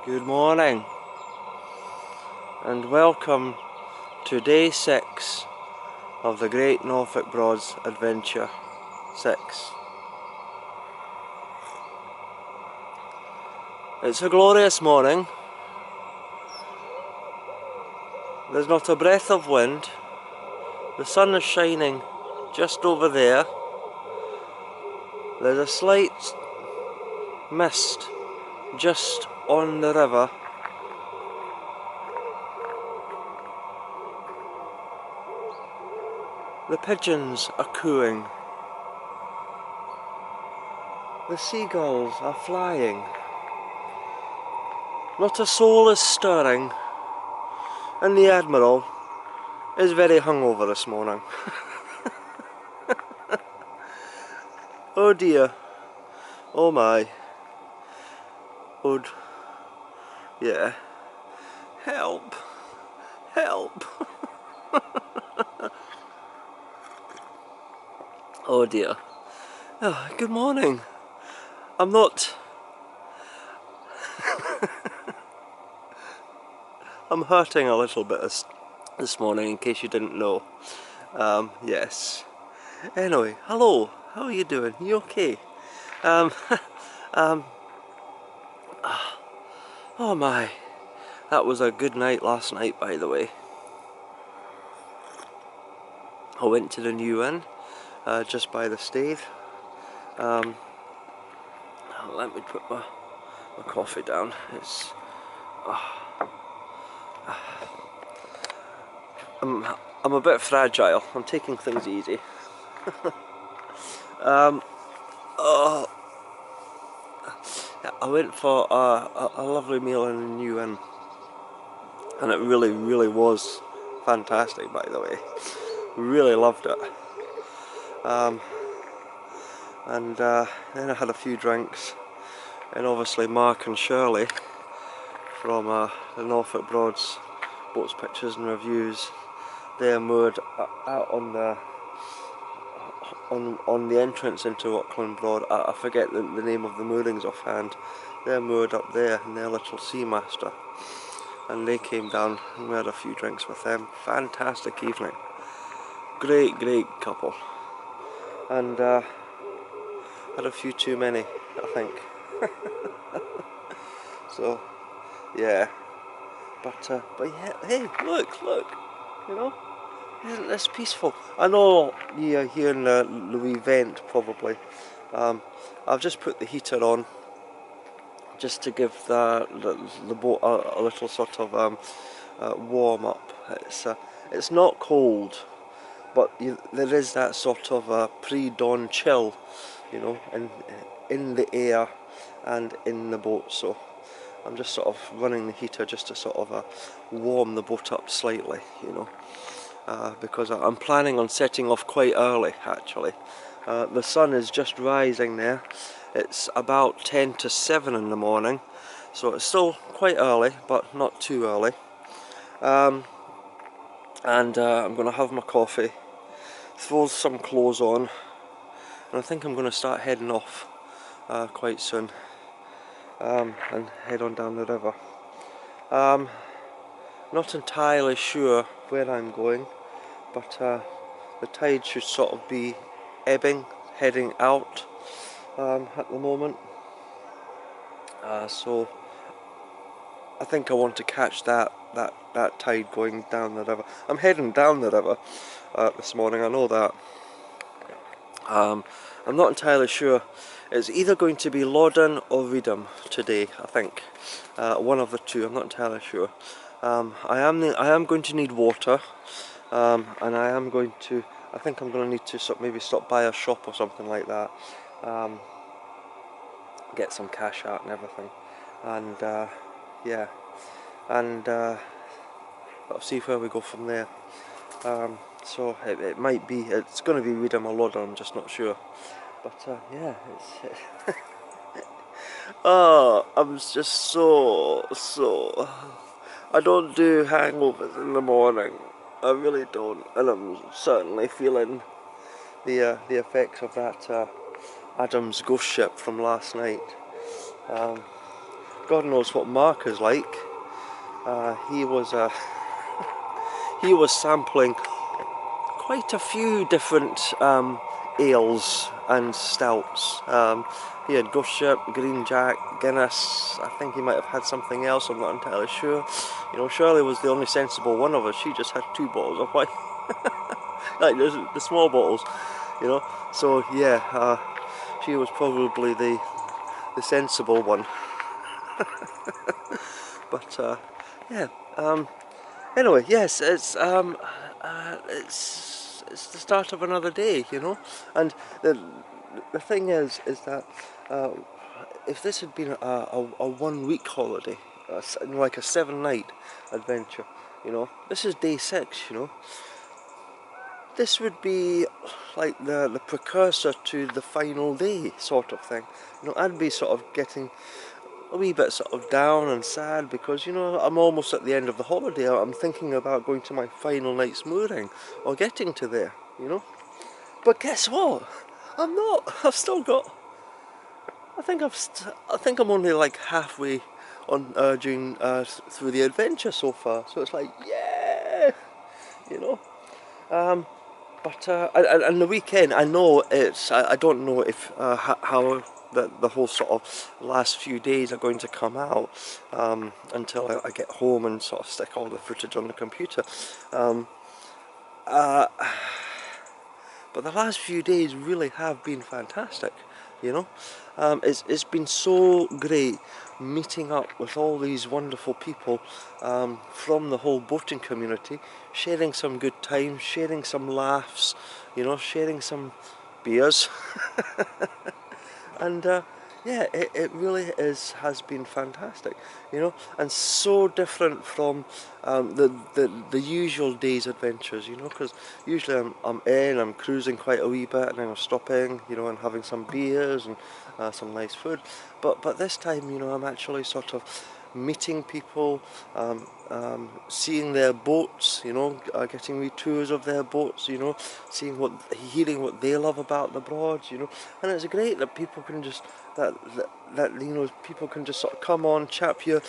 Good morning and welcome to day 6 of the Great Norfolk Broads Adventure 6. It's a glorious morning. There's not a breath of wind. The sun is shining just over there. There's a slight mist just on the river. The pigeons are cooing. The seagulls are flying. Not a soul is stirring, and the Admiral is very hungover this morning. Oh dear. Oh my. Oh, yeah. Help. Help. Oh dear. Oh, good morning. I'm not... I'm hurting a little bit this morning, in case you didn't know. Yes. Anyway, hello. How are you doing? You okay? Oh my. That was a good night last night, by the way. I went to the new inn, just by the stave. Let me put my coffee down. It's... I'm a bit fragile. I'm taking things easy. I went for a lovely meal in a new inn, and it really was fantastic, by the way. Really loved it. And then I had a few drinks, and obviously Mark and Shirley from the Norfolk Broads Boats, Pictures and Reviews, they're moored out on the entrance into Rockland Broad. I forget the name of the moorings offhand. They're moored up there in their little Seamaster, and they came down and we had a few drinks with them. Fantastic evening. Great couple. And had a few too many, I think. So yeah, but yeah, hey, look, you know, isn't this peaceful? I know you're hearing the wee vent probably. I've just put the heater on just to give the boat a little sort of warm up. It's not cold, but there is that sort of pre-dawn chill, you know, in the air and in the boat. So I'm just sort of running the heater just to sort of warm the boat up slightly, you know, because I'm planning on setting off quite early actually. The sun is just rising there. It's about 10 to 7 in the morning, so it's still quite early, but not too early. And I'm going to have my coffee, throw some clothes on, and I think I'm going to start heading off quite soon, and head on down the river. Not entirely sure where I'm going, but the tide should sort of be ebbing, heading out at the moment. So I think I want to catch that tide going down the river. I'm heading down the river this morning, I know that. I'm not entirely sure. It's either going to be Loddon or Reedham today, I think. One of the two, I'm not entirely sure. I am going to need water, and I think I'm going to need to maybe stop by a shop or something like that, get some cash out and everything, and yeah, and I'll see where we go from there. So it's going to be Reedham or Loddon, I'm just not sure. But yeah, it's oh, I'm just so I don't do hangovers in the morning. I really don't, and I'm certainly feeling the effects of that Adam's ghost ship from last night. God knows what Mark is like. He was he was sampling quite a few different ales and stouts. He had Ghost Ship, Green Jack, Guinness. I think he might have had something else, I'm not entirely sure. You know, Shirley was the only sensible one of us. She just had 2 bottles of wine. Like the small bottles, you know. So yeah, she was probably the sensible one. But yeah. Anyway, yes, it's the start of another day, you know. And the thing is that if this had been a 1 week holiday, like a 7-night adventure, you know, this is day 6, you know. This would be like the precursor to the final day sort of thing. You know, I'd be sort of getting a wee bit sort of down and sad because, you know, I'm almost at the end of the holiday. I'm thinking about going to my final night's mooring or getting to there, you know. But guess what? I'm not. I've still got. I think I'm only like halfway on through the adventure so far. So it's like, yeah, you know. And the weekend, I know it's. I don't know if how the whole sort of last few days are going to come out until I get home and sort of stick all the footage on the computer. Uh, but the last few days really have been fantastic, you know. It's been so great meeting up with all these wonderful people from the whole boating community, sharing some good times, sharing some laughs, you know, sharing some beers. And yeah, it really has been fantastic, you know, and so different from the usual day's adventures, you know, because usually I'm cruising quite a wee bit and then I'm stopping, you know, and having some beers and some nice food, but this time, you know, I'm actually sort of meeting people, seeing their boats, you know, getting me tours of their boats, you know, hearing what they love about the Broads, you know, and it's great that people can just that you know, people can just sort of come on, chap your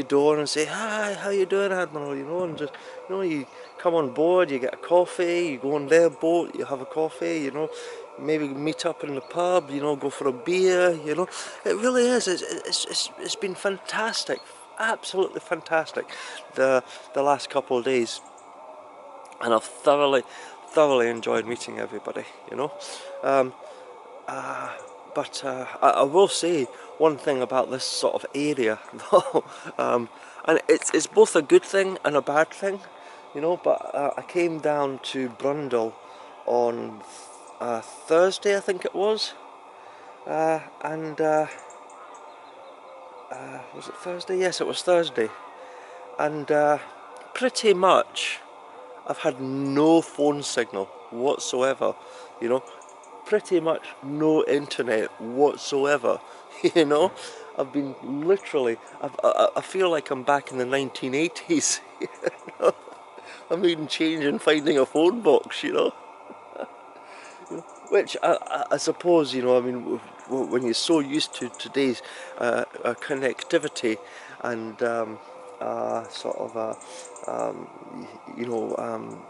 door and say, hi, how you doing, Admiral, you know, and just, you know, you come on board, you get a coffee, you go on their boat, you have a coffee, you know, maybe meet up in the pub, you know, go for a beer, you know. It really is. It's been fantastic, absolutely fantastic, the last couple of days, and I've thoroughly enjoyed meeting everybody, you know. But I will say one thing about this sort of area, though, and it's both a good thing and a bad thing, you know. But I came down to Brundall on Thursday, I think it was, and was it Thursday? Yes, it was Thursday, and pretty much I've had no phone signal whatsoever, you know, pretty much no internet whatsoever, you know. I've been literally, I feel like I'm back in the 1980s, you know? I'm even changing finding a phone box, you know. Which I suppose, you know, I mean, when you're so used to today's connectivity and you know,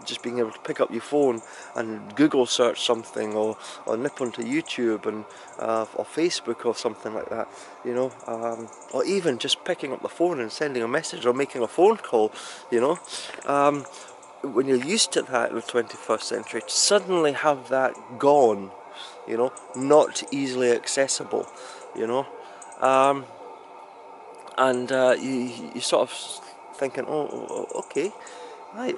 just being able to pick up your phone and Google search something, or nip onto YouTube and or Facebook or something like that, you know, or even just picking up the phone and sending a message or making a phone call, you know. When you're used to that in the 21st century, to suddenly have that gone, you know, not easily accessible, you know, and you sort of thinking, oh, okay, right,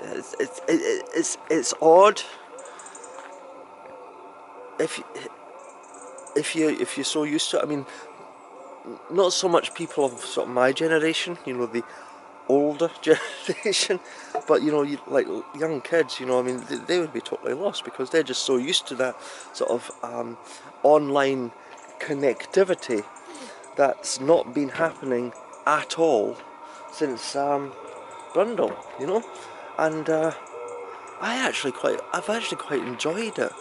it's odd if you're so used to it. I mean, not so much people of sort of my generation, you know, the older generation, but you know, like young kids, you know, I mean, they would be totally lost because they're just so used to that sort of online connectivity that's not been happening at all since Brundle, you know, and I've actually quite enjoyed it,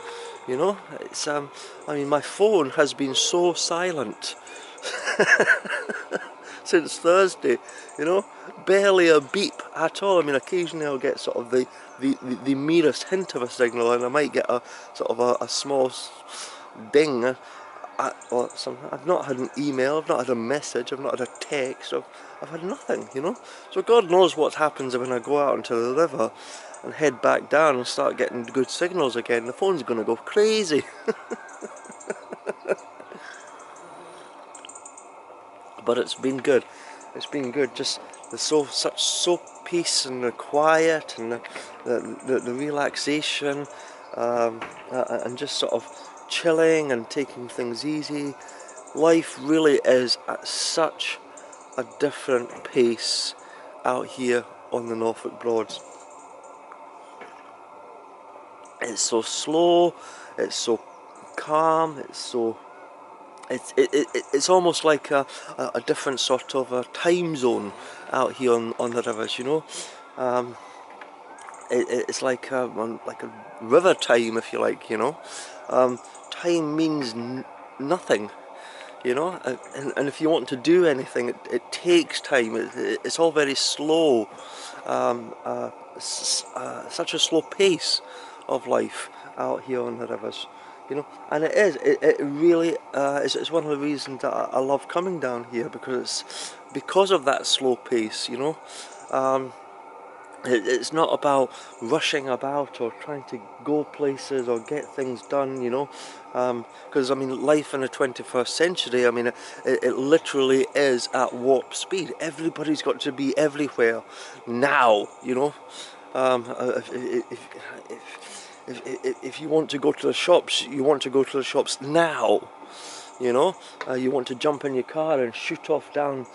you know. It's I mean, my phone has been so silent since Thursday, you know, barely a beep at all. I mean, occasionally I'll get sort of the merest hint of a signal, and I might get a sort of a small ding. Or something. I've not had an email, I've not had a message, I've not had a text, I've had nothing, you know. So God knows what happens when I go out into the river and head back down and start getting good signals again. The phone's going to go crazy. But it's been good. It's been good. Just such peace and the quiet and the relaxation, and just sort of chilling and taking things easy. Life really is at such a different pace out here on the Norfolk Broads. It's so slow, it's so calm, it's almost like a different sort of a time zone out here on the rivers, you know. It's like a river time, if you like, you know. Time means nothing, you know, and if you want to do anything, it takes time. It's all very slow, such a slow pace of life out here on the rivers, you know. And it really it's one of the reasons that I love coming down here, because of that slow pace, you know. It's not about rushing about or trying to go places or get things done, you know, because I mean, life in the 21st century, I mean, it literally is at warp speed. Everybody's got to be everywhere now, you know. If you want to go to the shops, you want to go to the shops now, you know. You want to jump in your car and shoot off down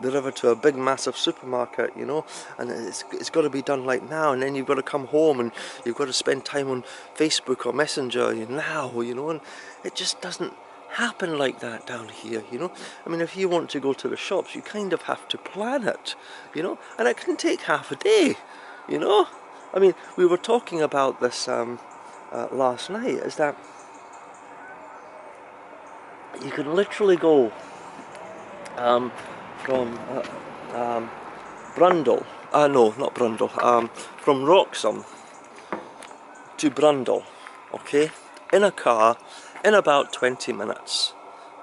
the river to a big massive supermarket, you know, and it's got to be done like now, and then you've got to come home and you've got to spend time on Facebook or Messenger now, you know, and it just doesn't happen like that down here, you know. I mean, if you want to go to the shops, you kind of have to plan it, you know, and it can take half a day, you know. I mean, we were talking about this last night, is that you can literally go from Brundall, no, not Brundall, from Wroxham to Brundall, okay, in a car in about 20 minutes,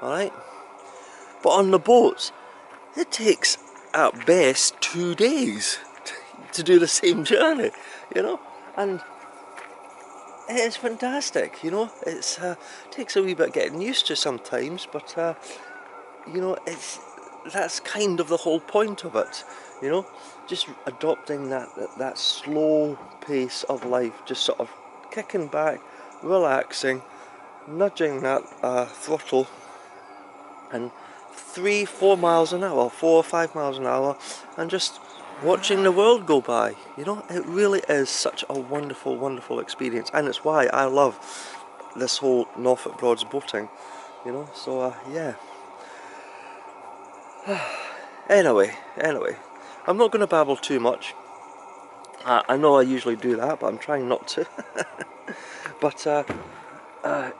alright? But on the boats, it takes at best 2 days to do the same journey, you know, and it's fantastic, you know. It takes a wee bit getting used to sometimes, but you know, that's kind of the whole point of it, you know, just adopting that slow pace of life, just sort of kicking back, relaxing, nudging that throttle, and 3-4 miles an hour, 4 or 5 miles an hour, and just watching the world go by, you know. It really is such a wonderful, wonderful experience, and it's why I love this whole Norfolk Broads boating, you know. So yeah. Anyway, I'm not going to babble too much. I know I usually do that, but I'm trying not to. But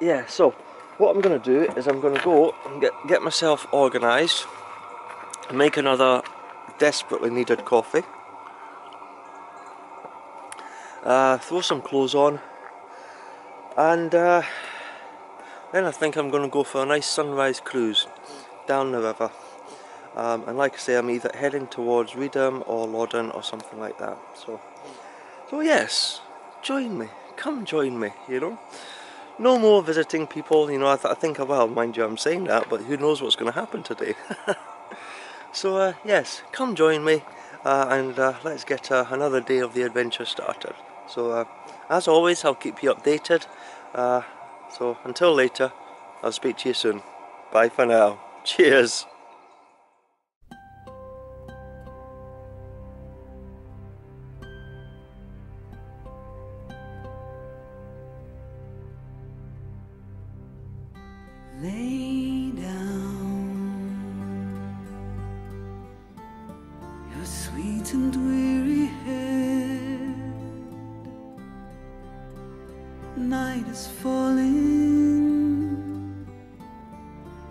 yeah, so what I'm going to do is I'm going to go and get myself organised, make another desperately needed coffee, throw some clothes on, and then I think I'm going to go for a nice sunrise cruise down the river. And like I say, I'm either heading towards Reedham or Loddon or something like that. So yes, join me. Come join me, you know. No more visiting people, you know. I think, well, mind you, I'm saying that, but who knows what's going to happen today. So yes, come join me, and let's get another day of the adventure started. So as always, I'll keep you updated. So until later, I'll speak to you soon. Bye for now. Cheers. Lay down your sweet and weary head. Night is falling.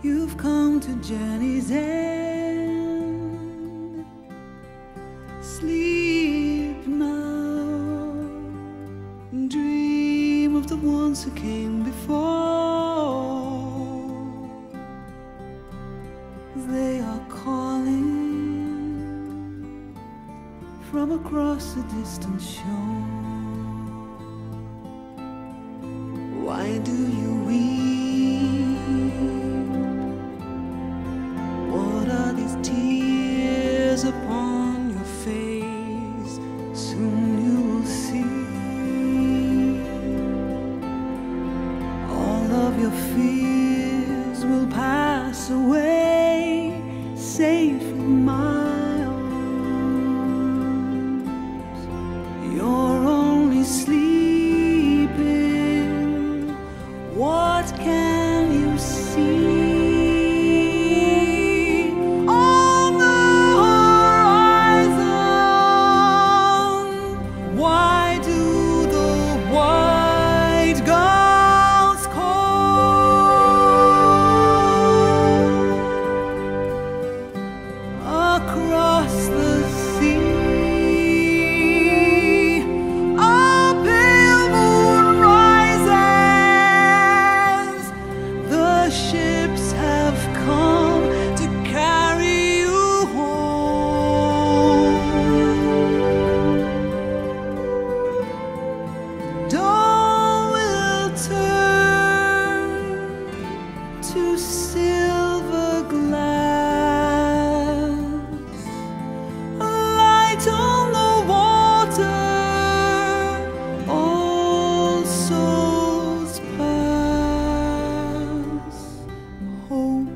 You've come come to journey's end. Sleep now, dream of the ones who came before. They are calling from across the distant shore. Why do you weep? What are these tears upon your face? Soon you will see all of your fears will pass away, safe in my arms. You're only sleeping. What can you see? On the horizon, why do the white gulls call? Across the sea, a pale moon rises. The ships have come to carry you home. Dawn will turn to silver glass, a light on the water. All souls pass, hope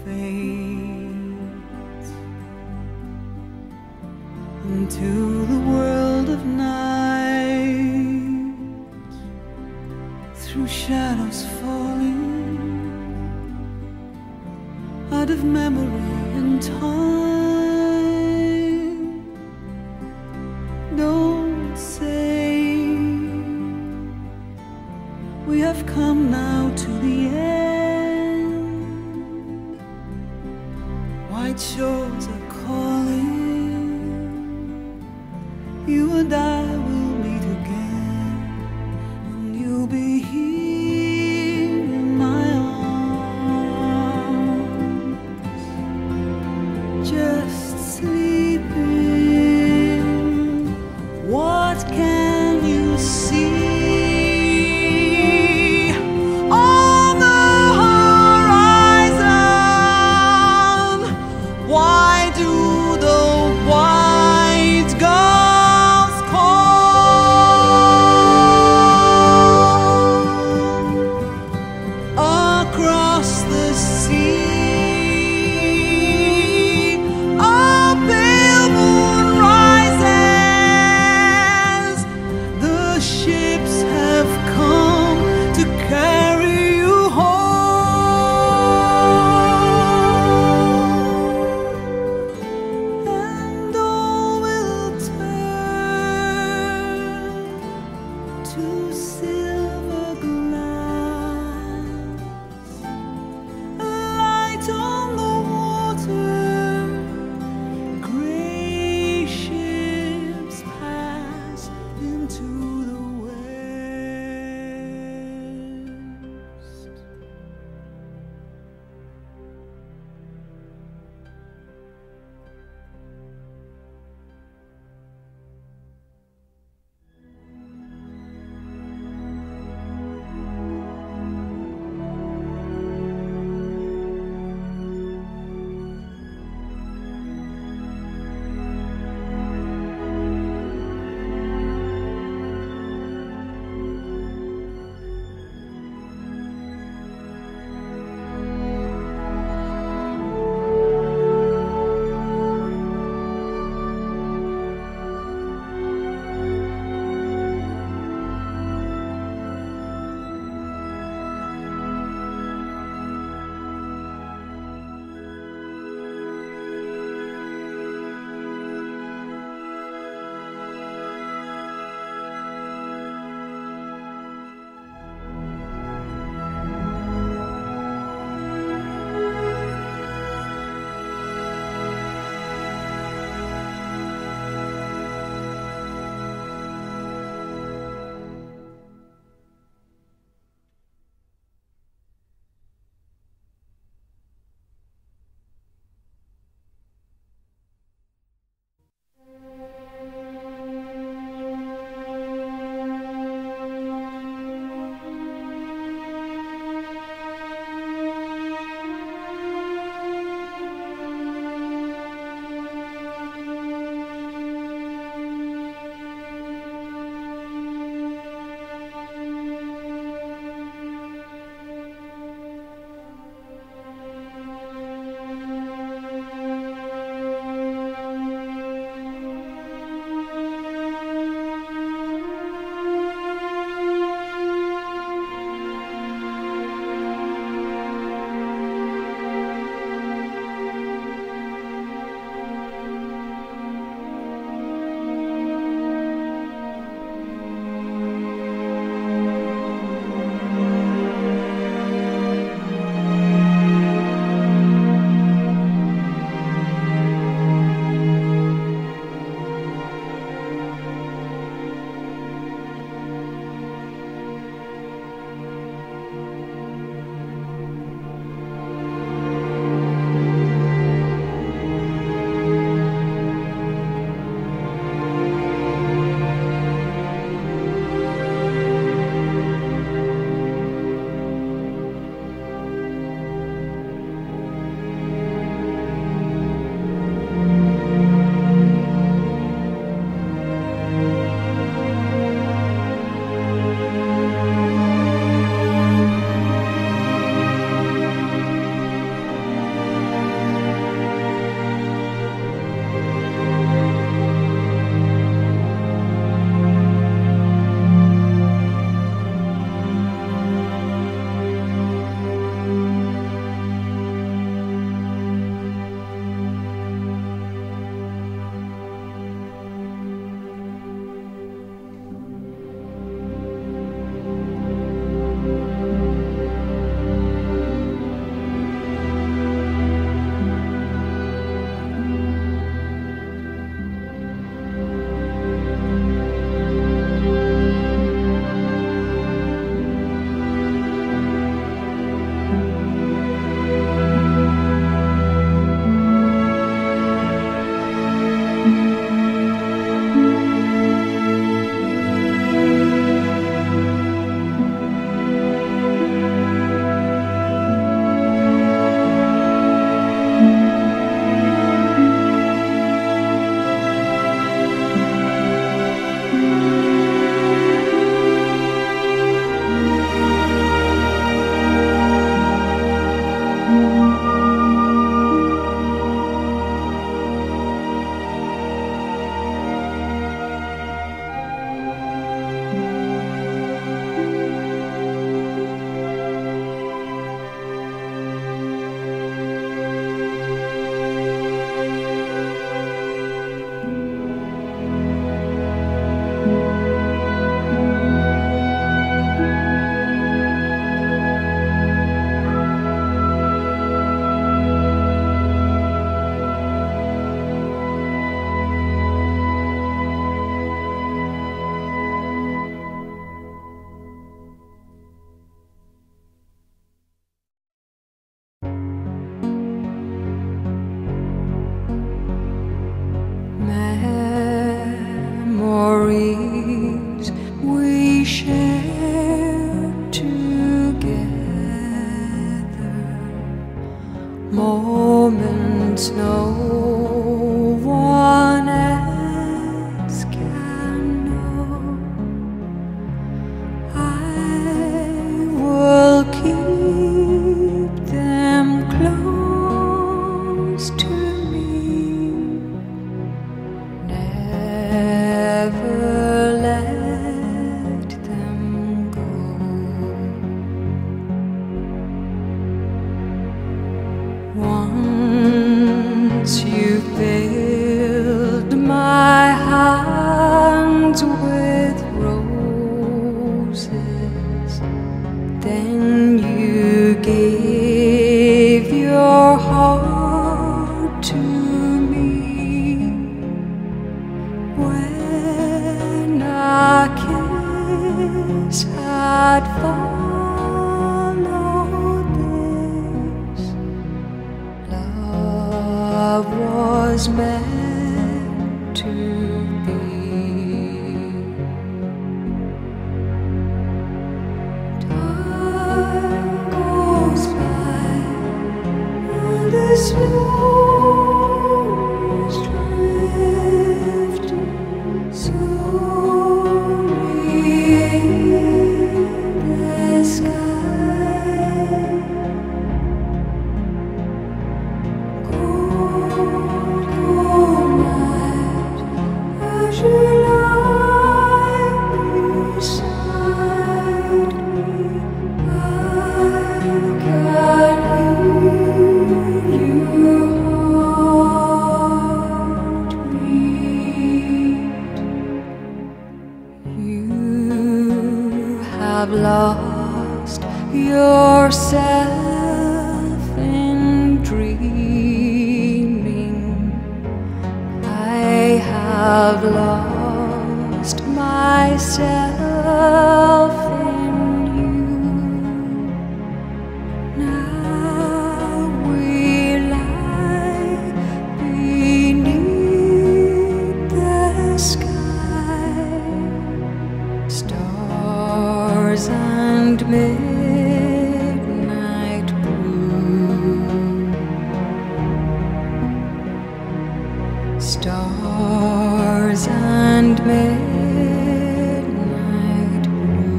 fades into the world of night, through shadows falling out of memory and time. Don't say we have come now to the end. White shores are calling. You and I will meet again, and you'll be here in my arms, just sleeping. What can you see? On the horizon, why do the white gulls call? was meant to be. Time goes by and the snow is drifting slowly in the sky. Cold, cold night, as you lie beside me, I can hear your heartbeat. You have lost yourself in dreaming. I have lost myself in you. Now we lie beneath the sky, stars and midnight blue, stars and midnight blue.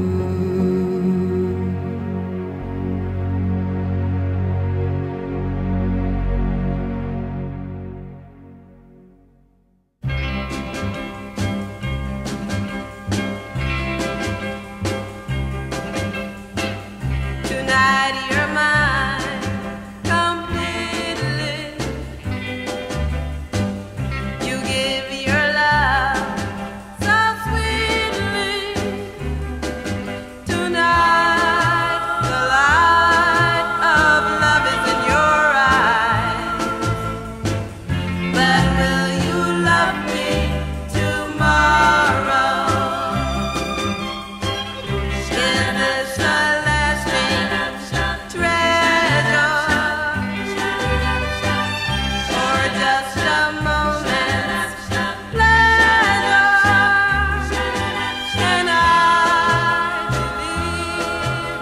Tonight you're mine completely. You give your love so sweetly. Tonight the light of love is in your eyes. But will you love me tomorrow? Is this a lasting treasure, or just a moment's pleasure? Can I believe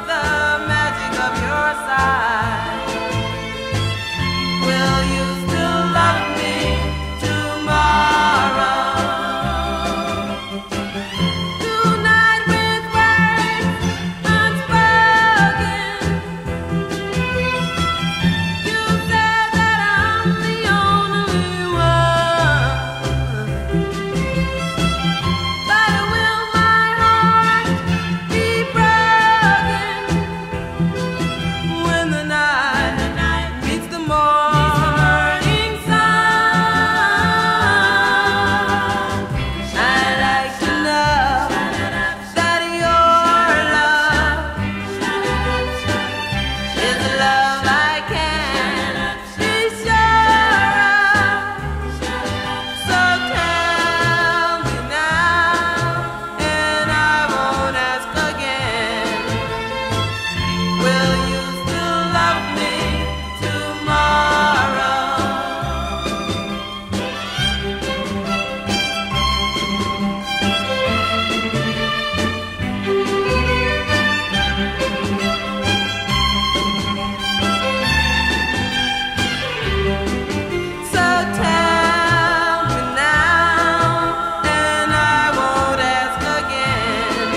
the magic of your side? Will you still love me tomorrow? Tonight with words unspoken, you said that I'm the only one. But will my heart be broken when the night meets the morning sun? I'd like to know that your love is a love I can be sure of. So tell me now, and I won't ask again. Will you still love me tomorrow? So tell me now, and I won't ask again.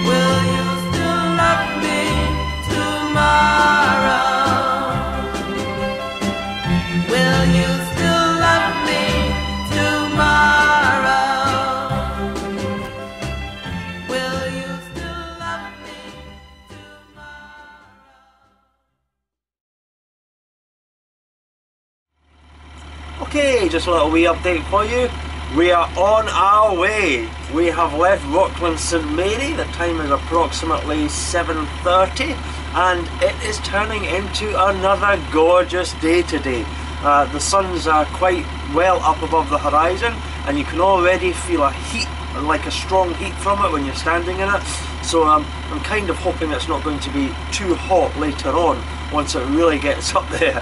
Will you still love me tomorrow? Will you still love me tomorrow? Will you still love me tomorrow? Okay, just a little wee update for you. We are on our way. We have left Rockland St Mary. The time is approximately 7:30 and it is turning into another gorgeous day today. The sun's quite well up above the horizon and you can already feel a heat, like a strong heat from it when you're standing in it. So I'm kind of hoping it's not going to be too hot later on once it really gets up there.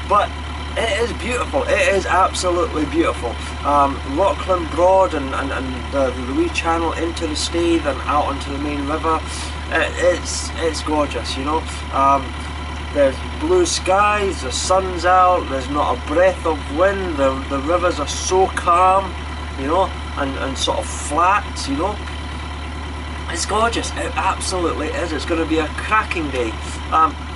But it is beautiful. It is absolutely beautiful. Rockland Broad and the Louis Channel into the Stave and out onto the main river. It's gorgeous, you know. There's blue skies, the sun's out, there's not a breath of wind, the rivers are so calm, you know, and sort of flat, you know. It's gorgeous, it absolutely is. It's going to be a cracking day.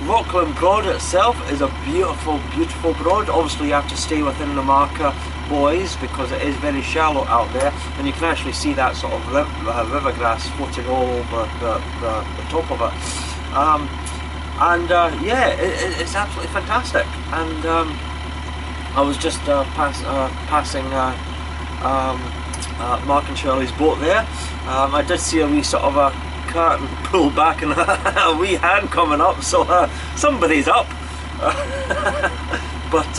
Rockland Broad itself is a beautiful, beautiful broad. Obviously you have to stay within the marker buoys because it is very shallow out there, and you can actually see that sort of river grass floating all over the top of it. Yeah, it's absolutely fantastic. And I was just passing Mark and Shirley's boat there. I did see a wee sort of a curtain pulled back and a wee hand coming up, so somebody's up. But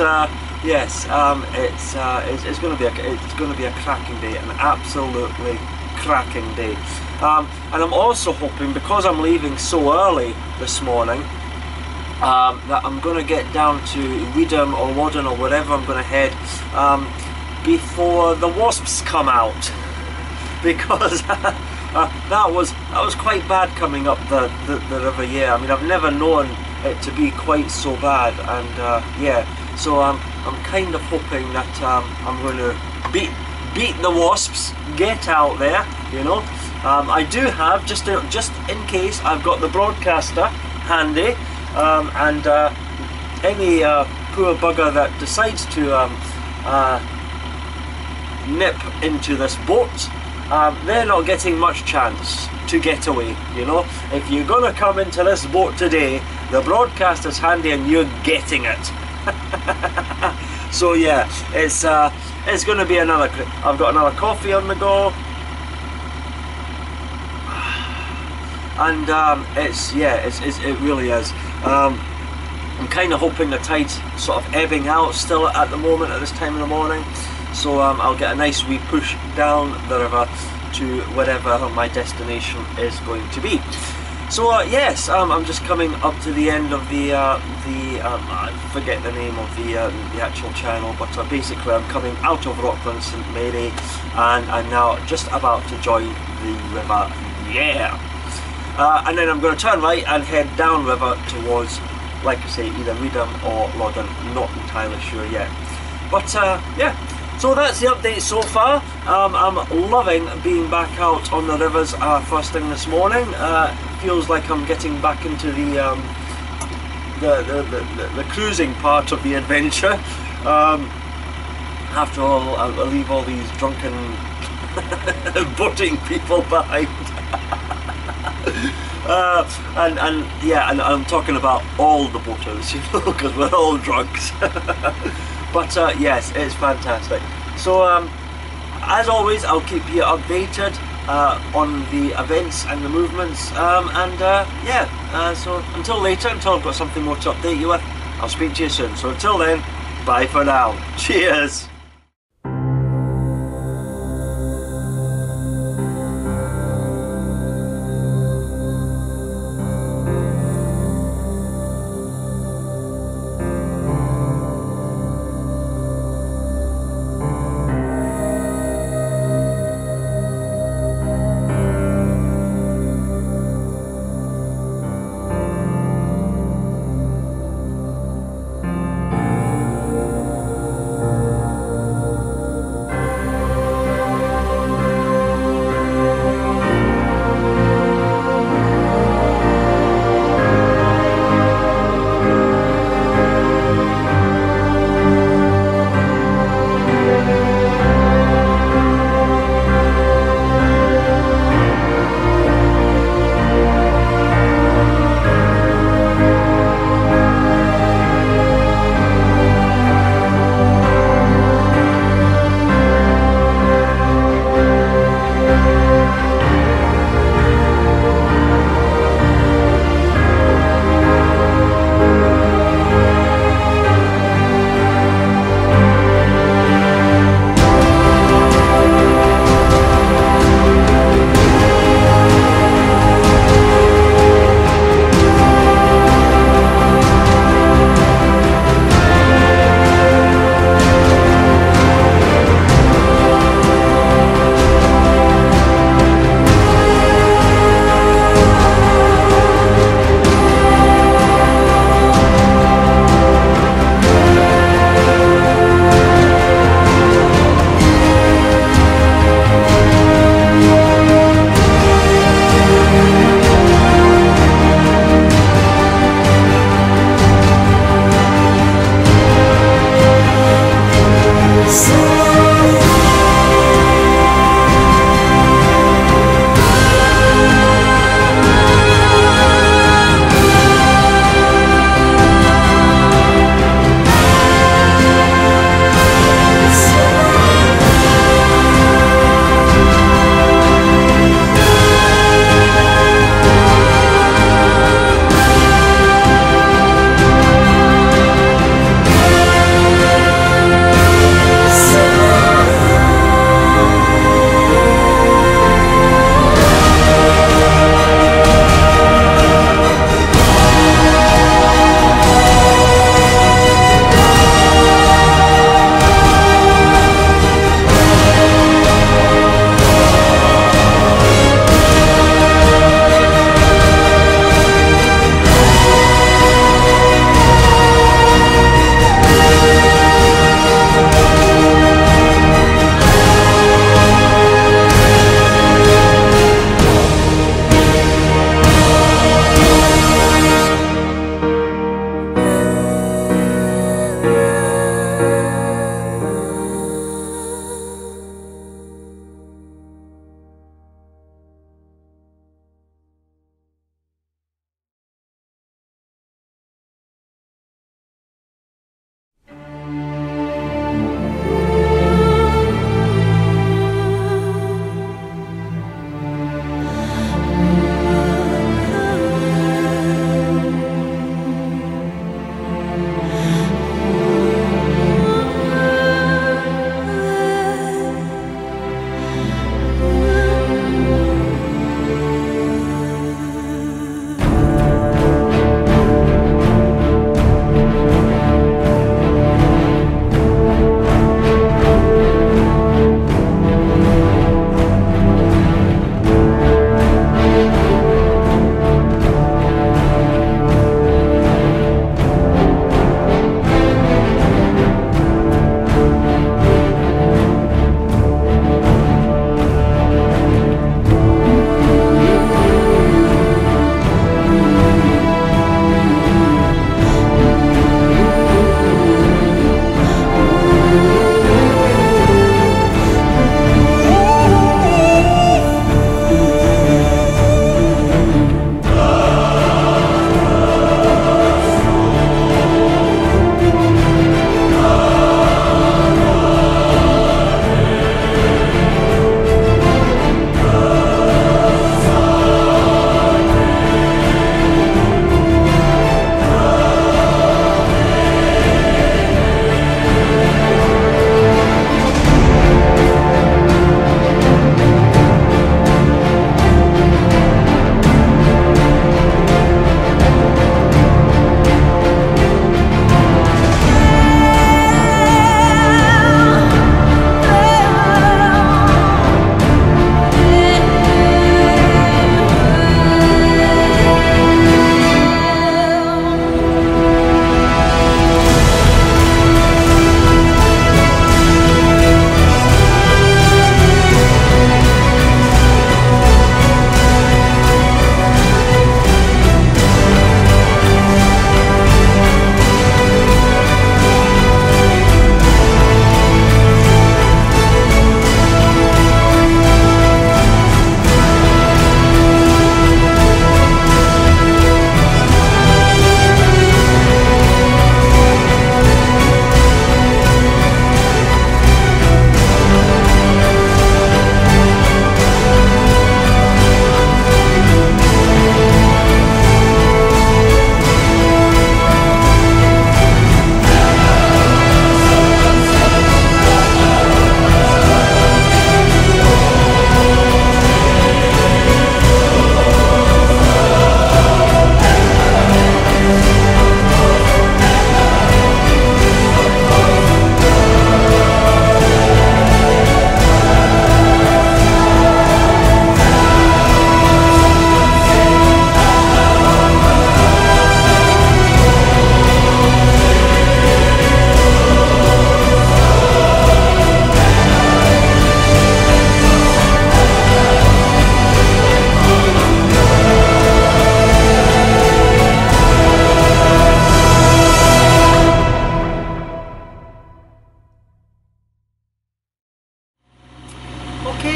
yes, it's going to be a cracking day, an absolutely cracking day. And I'm also hoping, because I'm leaving so early this morning, that I'm going to get down to Reedham or Loddon or wherever I'm going to head before the wasps come out, because that was quite bad coming up the River Yare. I mean, I've never known it to be quite so bad, and yeah, so I'm kind of hoping that I'm going to beat the wasps, get out there, you know. I do have, just in case, I've got the broadcaster handy, and any poor bugger that decides to nip into this boat, they're not getting much chance to get away, you know. If you're gonna come into this boat today, the broadcaster's handy and you're getting it. So yeah, it's gonna be another. I've got another coffee on the go, and it really is. I'm kind of hoping the tide's sort of ebbing out still at the moment at this time in the morning, so I'll get a nice wee push down the river to wherever my destination is going to be. So yes, I'm just coming up to the end of I forget the name of the actual channel, but basically I'm coming out of Rockland St and I'm now just about to join the River Yare. And then I'm going to turn right and head downriver towards, like I say, either Reedham or Loddon, not entirely sure yet. But yeah, so that's the update so far. I'm loving being back out on the rivers first thing this morning. Feels like I'm getting back into the cruising part of the adventure. After all, I'll leave all these drunken boating people behind. And yeah, and I'm talking about all the boaters, you know, because we're all drunks. But yes, it's fantastic. So as always, I'll keep you updated on the events and the movements, yeah, so until later, until I've got something more to update you with, I'll speak to you soon. So until then, bye for now. Cheers.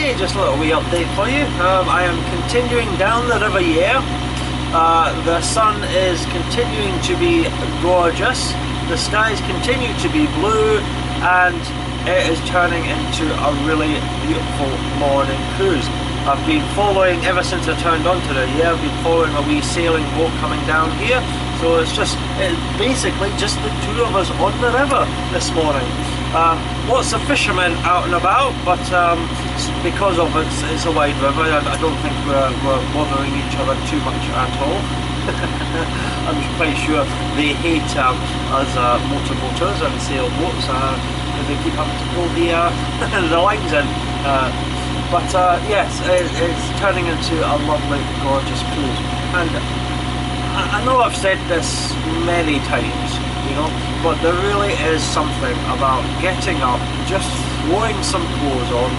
Okay, just a little wee update for you. I am continuing down the River Yare. The sun is continuing to be gorgeous. The skies continue to be blue, and it is turning into a really beautiful morning cruise. I've been following, ever since I turned onto the Yare, I've been following a wee sailing boat coming down here. So it's basically just the two of us on the river this morning. Lots of fishermen out and about, but because of it's a wide river, I don't think we're bothering each other too much at all. I'm quite sure they hate us motorboaters and sailboats. They keep having to pull the lines in. But yes, it's turning into a lovely, gorgeous cruise. And I know I've said this many times, you know, but there really is something about getting up, just throwing some clothes on,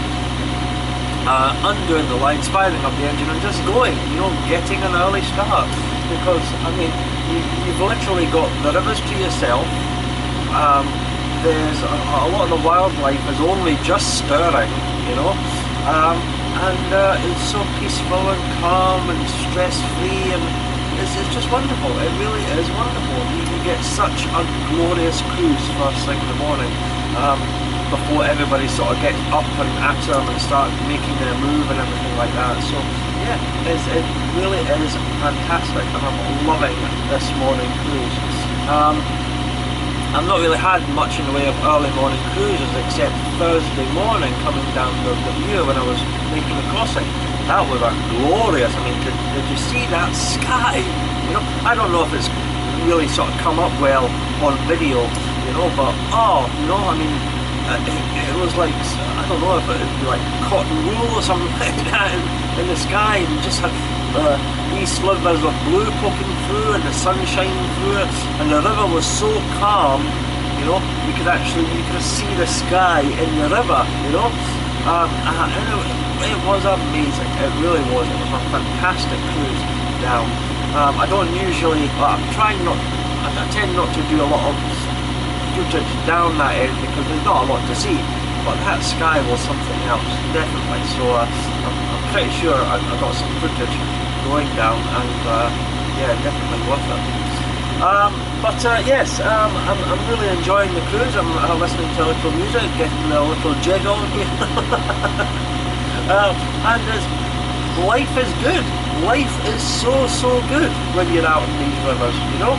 undoing the lines, firing up the engine and just going, you know, getting an early start. Because, I mean, you've literally got the rivers to yourself. There's a lot of the wildlife is only just stirring, you know, and it's so peaceful and calm and stress-free, and it's just wonderful. It really is wonderful. You get such a glorious cruise first thing in the morning, before everybody sort of gets up and at them and start making their move and everything like that. So yeah, it really is fantastic, and I'm loving this morning cruise. I've not really had much in the way of early morning cruises except Thursday morning coming down the Muir when I was making the crossing. That was glorious. I mean, did you see that sky? You know, I don't know if it's really sort of come up well on video, you know, but oh, you know, I mean, it was like, I don't know if it would be like cotton wool or something like that in the sky, and just had these slivers of blue poking through and the sun shining through it, and the river was so calm, you know, you could see the sky in the river, you know, and it was amazing. It really was. It was a fantastic cruise down. I don't usually, I tend not to do a lot of footage down that end because there's not a lot to see, but that sky was something else, definitely. So I'm pretty sure I got some footage going down, and yeah, definitely worth it. But yes, I'm really enjoying the cruise. I'm listening to a little music, getting a little jig on here. And life is good. Life is so good when you're out in these rivers, you know.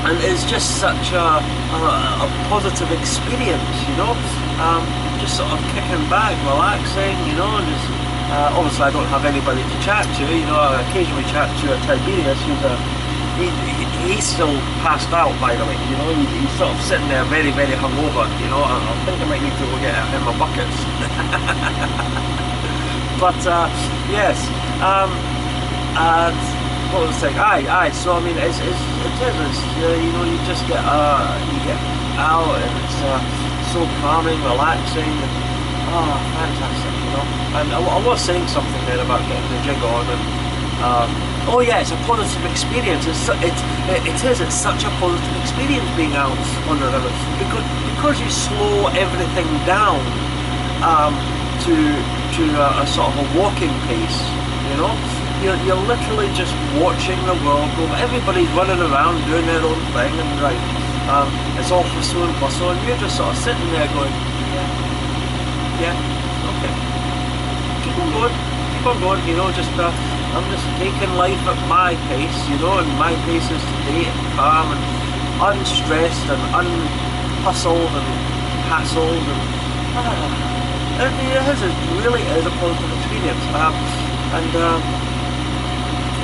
And it's just such a positive experience, you know. Just sort of kicking back, relaxing, you know. Just obviously I don't have anybody to chat to, you know. I occasionally chat to Tiberius, who's he's still passed out, by the way, you know. He's sort of sitting there very hungover, you know. I think I might need to go get him a bucket. But yes, and what was I saying? Aye. So I mean, it is. You know, you just get out, and it's so calming, relaxing, and fantastic, you know. And I was saying something there about getting the jig on, and oh yeah, it's a positive experience. It's such a positive experience being out on the river because you slow everything down to a sort of a walking pace, you know. You're literally just watching the world go. Everybody's running around doing their own thing, and right, it's all hustle and bustle, and you're just sort of sitting there going, yeah, okay, keep on going, you know. Just I'm just taking life at my pace, you know, and my pace is today calm and unstressed and unhustled and hassled, and it really is a positive experience. And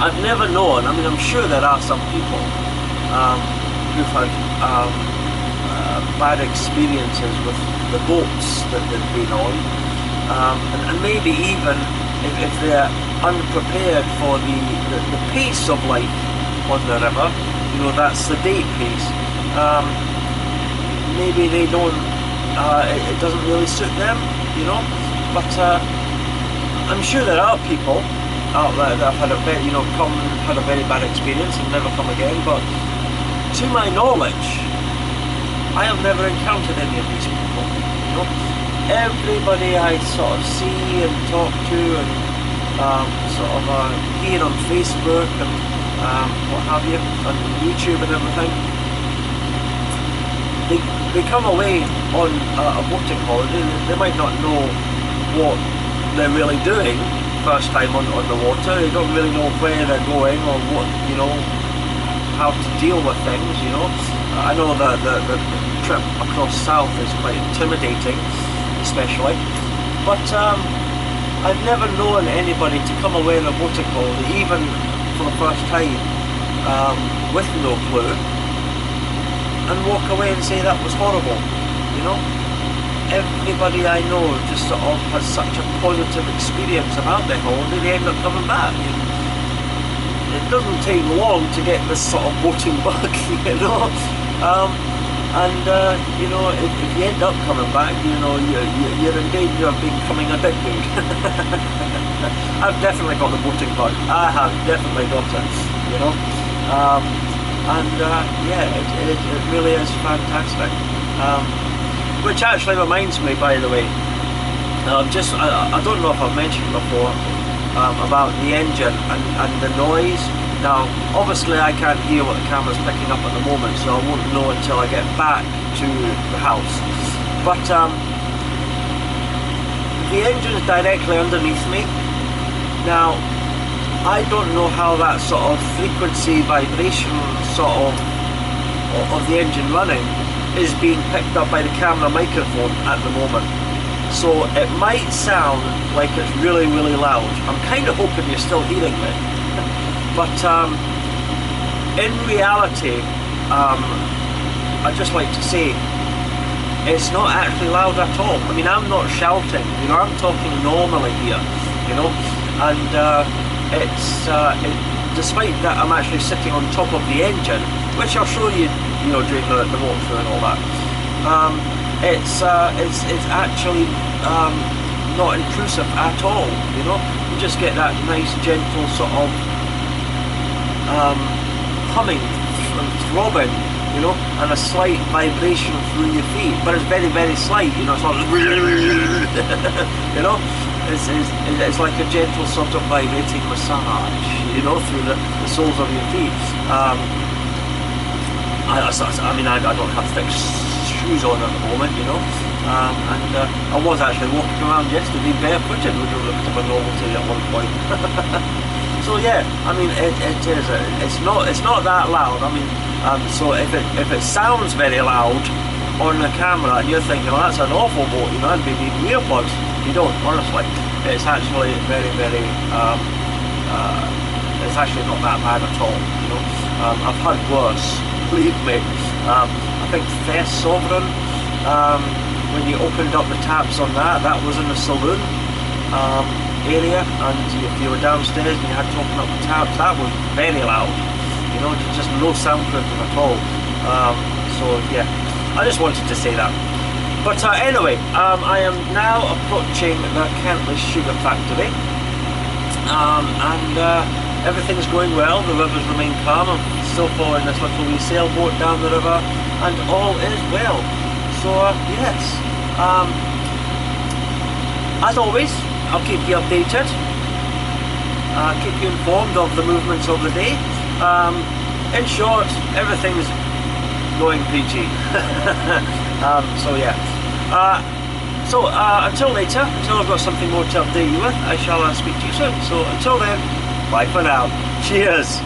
I've never known, I mean, I'm sure there are some people who've had bad experiences with the boats that they've been on, and maybe even if they're unprepared for the pace of life on the river, you know, that's the day pace, maybe they don't, it doesn't really suit them, you know. But I'm sure there are people out there that have had had a very bad experience and never come again. But to my knowledge, I have never encountered any of these people, you know. everybody I sort of see and talk to and sort of hear on Facebook and what have you, on YouTube and everything, they come away on a boating holiday. They might not know what they're really doing first time on the water. They don't really know where they're going or what, you know, how to deal with things, you know. I know that the trip across south is quite intimidating, especially, but I've never known anybody to come away on a boating holiday, even for the first time, with no clue, and walk away and say that was horrible, you know. Everybody I know just sort of has such a positive experience about their holiday, they end up coming back. It doesn't take long to get this sort of boating bug, you know. You know, if you end up coming back, you know, you're in danger of becoming addicted. I've definitely got the boating bug. I have definitely got it, you know. Yeah, it really is fantastic. Which actually reminds me, by the way, I don't know if I've mentioned before about the engine and the noise. Now, obviously I can't hear what the camera's picking up at the moment, so I won't know until I get back to the house. But the engine's directly underneath me. Now, I don't know how that sort of frequency vibration sort of the engine running is being picked up by the camera microphone at the moment. So it might sound like it's really, really loud. I'm kind of hoping you're still hearing me. But in reality, I'd just like to say, it's not actually loud at all. I mean, I'm not shouting, you know, I'm talking normally here, you know, and despite that I'm actually sitting on top of the engine, which I'll show you, you know, during the walkthrough and all that. It's actually not intrusive at all, you know. You just get that nice gentle sort of humming and throbbing, you know, and a slight vibration through your feet, but it's very, very slight, you know. It's not you know, it's like a gentle sort of vibrating massage, you know, through the soles of your feet. I mean, I don't have thick shoes on at the moment, you know, I was actually walking around yesterday barefooted, which was a bit of a novelty at one point. So yeah, I mean, it's not that loud. I mean, so if it sounds very loud on the camera and you're thinking, well, that's an awful boat, you know, I'd be needing earplugs. You don't, honestly. It's actually very, very, it's actually not that bad at all, you know. I've had worse, believe me. I think Fess Sovereign, when you opened up the taps on that was in the saloon area, and if you were downstairs and you had to open up the taps, that was very loud, you know, just no soundproofing at all. So yeah, I just wanted to say that. But anyway, I am now approaching the Kentley Sugar Factory, and everything's going well. The rivers remain calm. I'm still following this little wee sailboat down the river, and all is well. So yes, as always, I'll keep you updated, keep you informed of the movements of the day. In short, everything's going PG. So yeah. Until later, until I've got something more to update you with, I shall speak to you soon. So until then, bye for now. Cheers.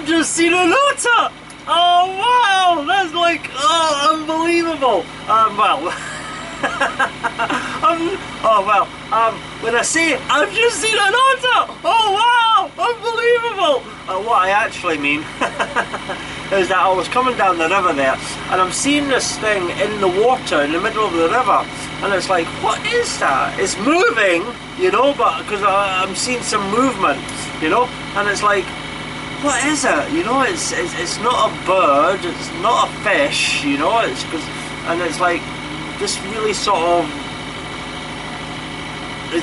I've just seen an otter! Oh wow, that's like, oh, unbelievable. When I say I've just seen an otter, oh wow, unbelievable. What I actually mean is that I was coming down the river there, and I'm seeing this thing in the water in the middle of the river, and it's like, what is that? It's moving, you know, but because I'm seeing some movement, you know, and it's like, what is it? You know, it's not a bird, it's not a fish, you know, and it's like this really sort of,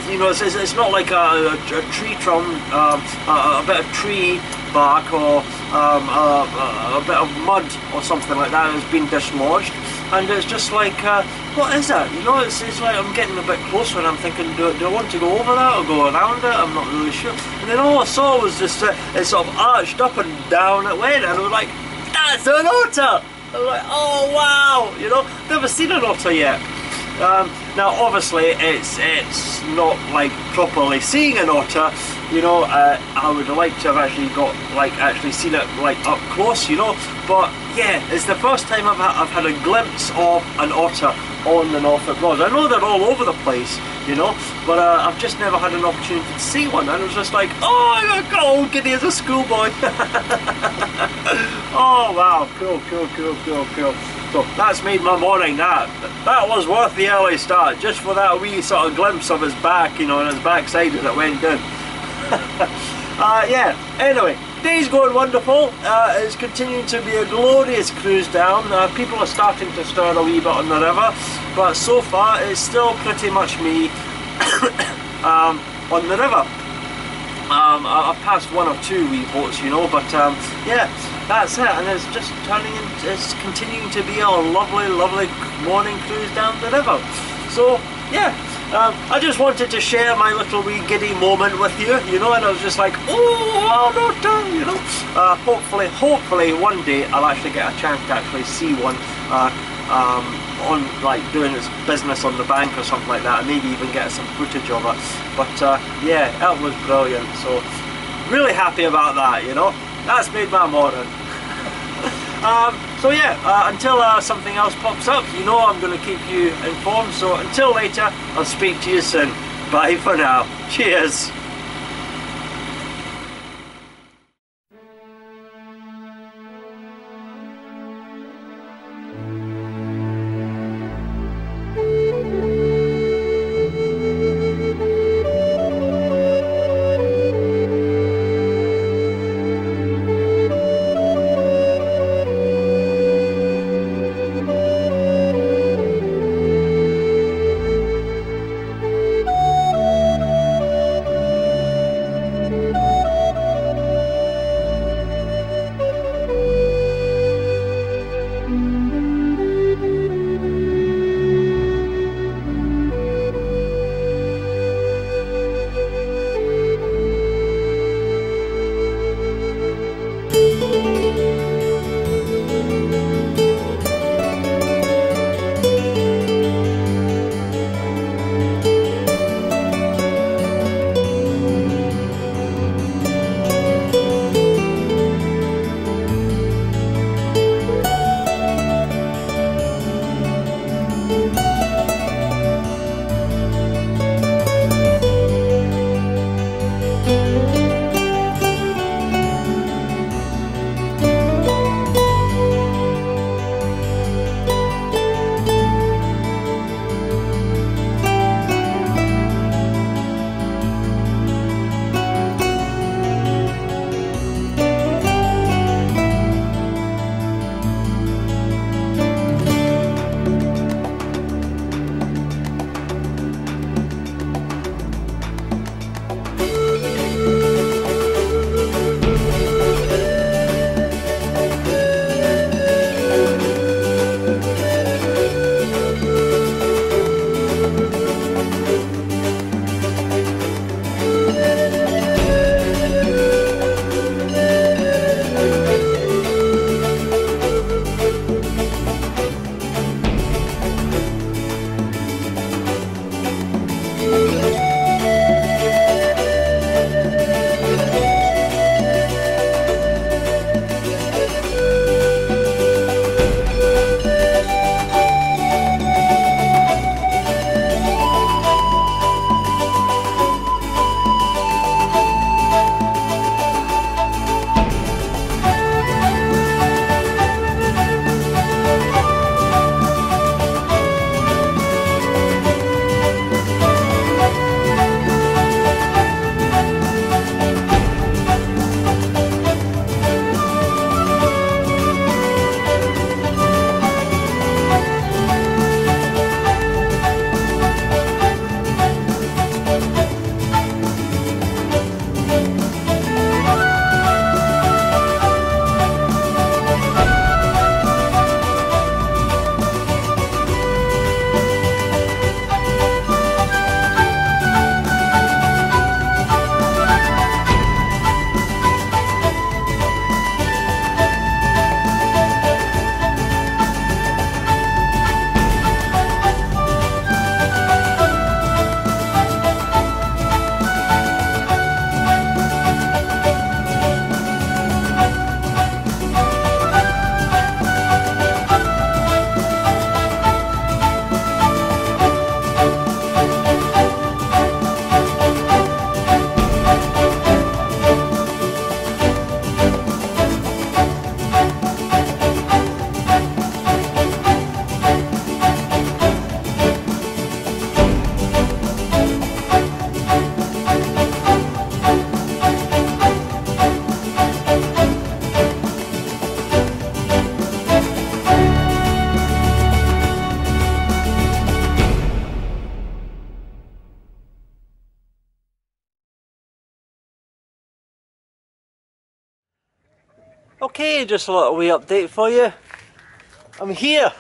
you know, it's not like a tree trunk, a bit of tree bark, or a bit of mud or something like that has been dislodged, and it's just like, what is it? You know, it's like I'm getting a bit closer, and I'm thinking, do I want to go over that or go around it? I'm not really sure. And then all I saw was just it sort of arched up and down it went, and I was like, that's an otter! I was like, oh wow, you know, never seen an otter yet. Now obviously it's not like properly seeing an otter, you know. I would like to have actually seen it like up close, you know, but yeah, it's the first time I've had a glimpse of an otter on the Norfolk Broads. I know they're all over the place, you know, but I've just never had an opportunity to see one, and it was just like, oh, I got all giddy as a schoolboy. Oh wow, cool. So that's made my morning. That was worth the early start, just for that wee sort of glimpse of his back, you know, and his backside as it went down. Yeah, anyway, day's going wonderful. It's continuing to be a glorious cruise down. People are starting to stir a wee bit on the river, but so far it's still pretty much me on the river. I've passed one or two wee boats, you know, but yeah, that's it, and it's just it's continuing to be a lovely morning cruise down the river. So yeah, I just wanted to share my little wee giddy moment with you, you know, and I was just like, oh, no, you know. Hopefully one day I'll actually get a chance to actually see one on, like, doing its business on the bank or something like that, and maybe even get some footage of it. But yeah, it was brilliant, so really happy about that, you know. That's made my morning. So yeah, until something else pops up, you know, I'm going to keep you informed. So until later, I'll speak to you soon. Bye for now. Cheers. Okay, just a little wee update for you. I'm here,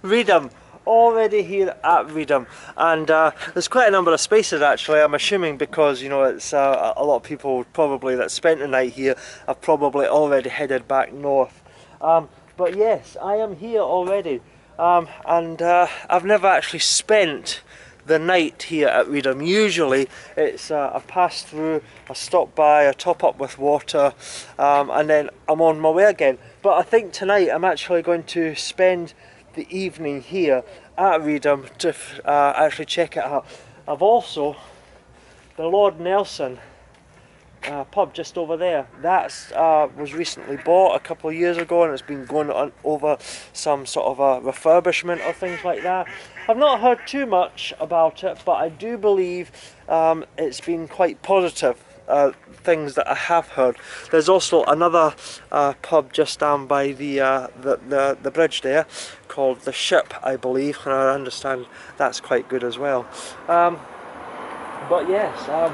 Reedham, already here at Reedham, and there's quite a number of spaces actually. I'm assuming because you know it's a lot of people probably that spent the night here have probably already headed back north. But yes, I am here already, and I've never actually spent the night here at Reedham. Usually it's a pass through, a stop by, a top up with water, and then I'm on my way again. But I think tonight I'm actually going to spend the evening here at Reedham to actually check it out. I've also, the Lord Nelson pub just over there, that's was recently bought a couple of years ago, and it's been going on over some sort of a refurbishment or things like that. I've not heard too much about it, but I do believe it's been quite positive, things that I have heard. There's also another pub just down by the bridge there called The Ship, I believe, and I understand that's quite good as well. But yes, I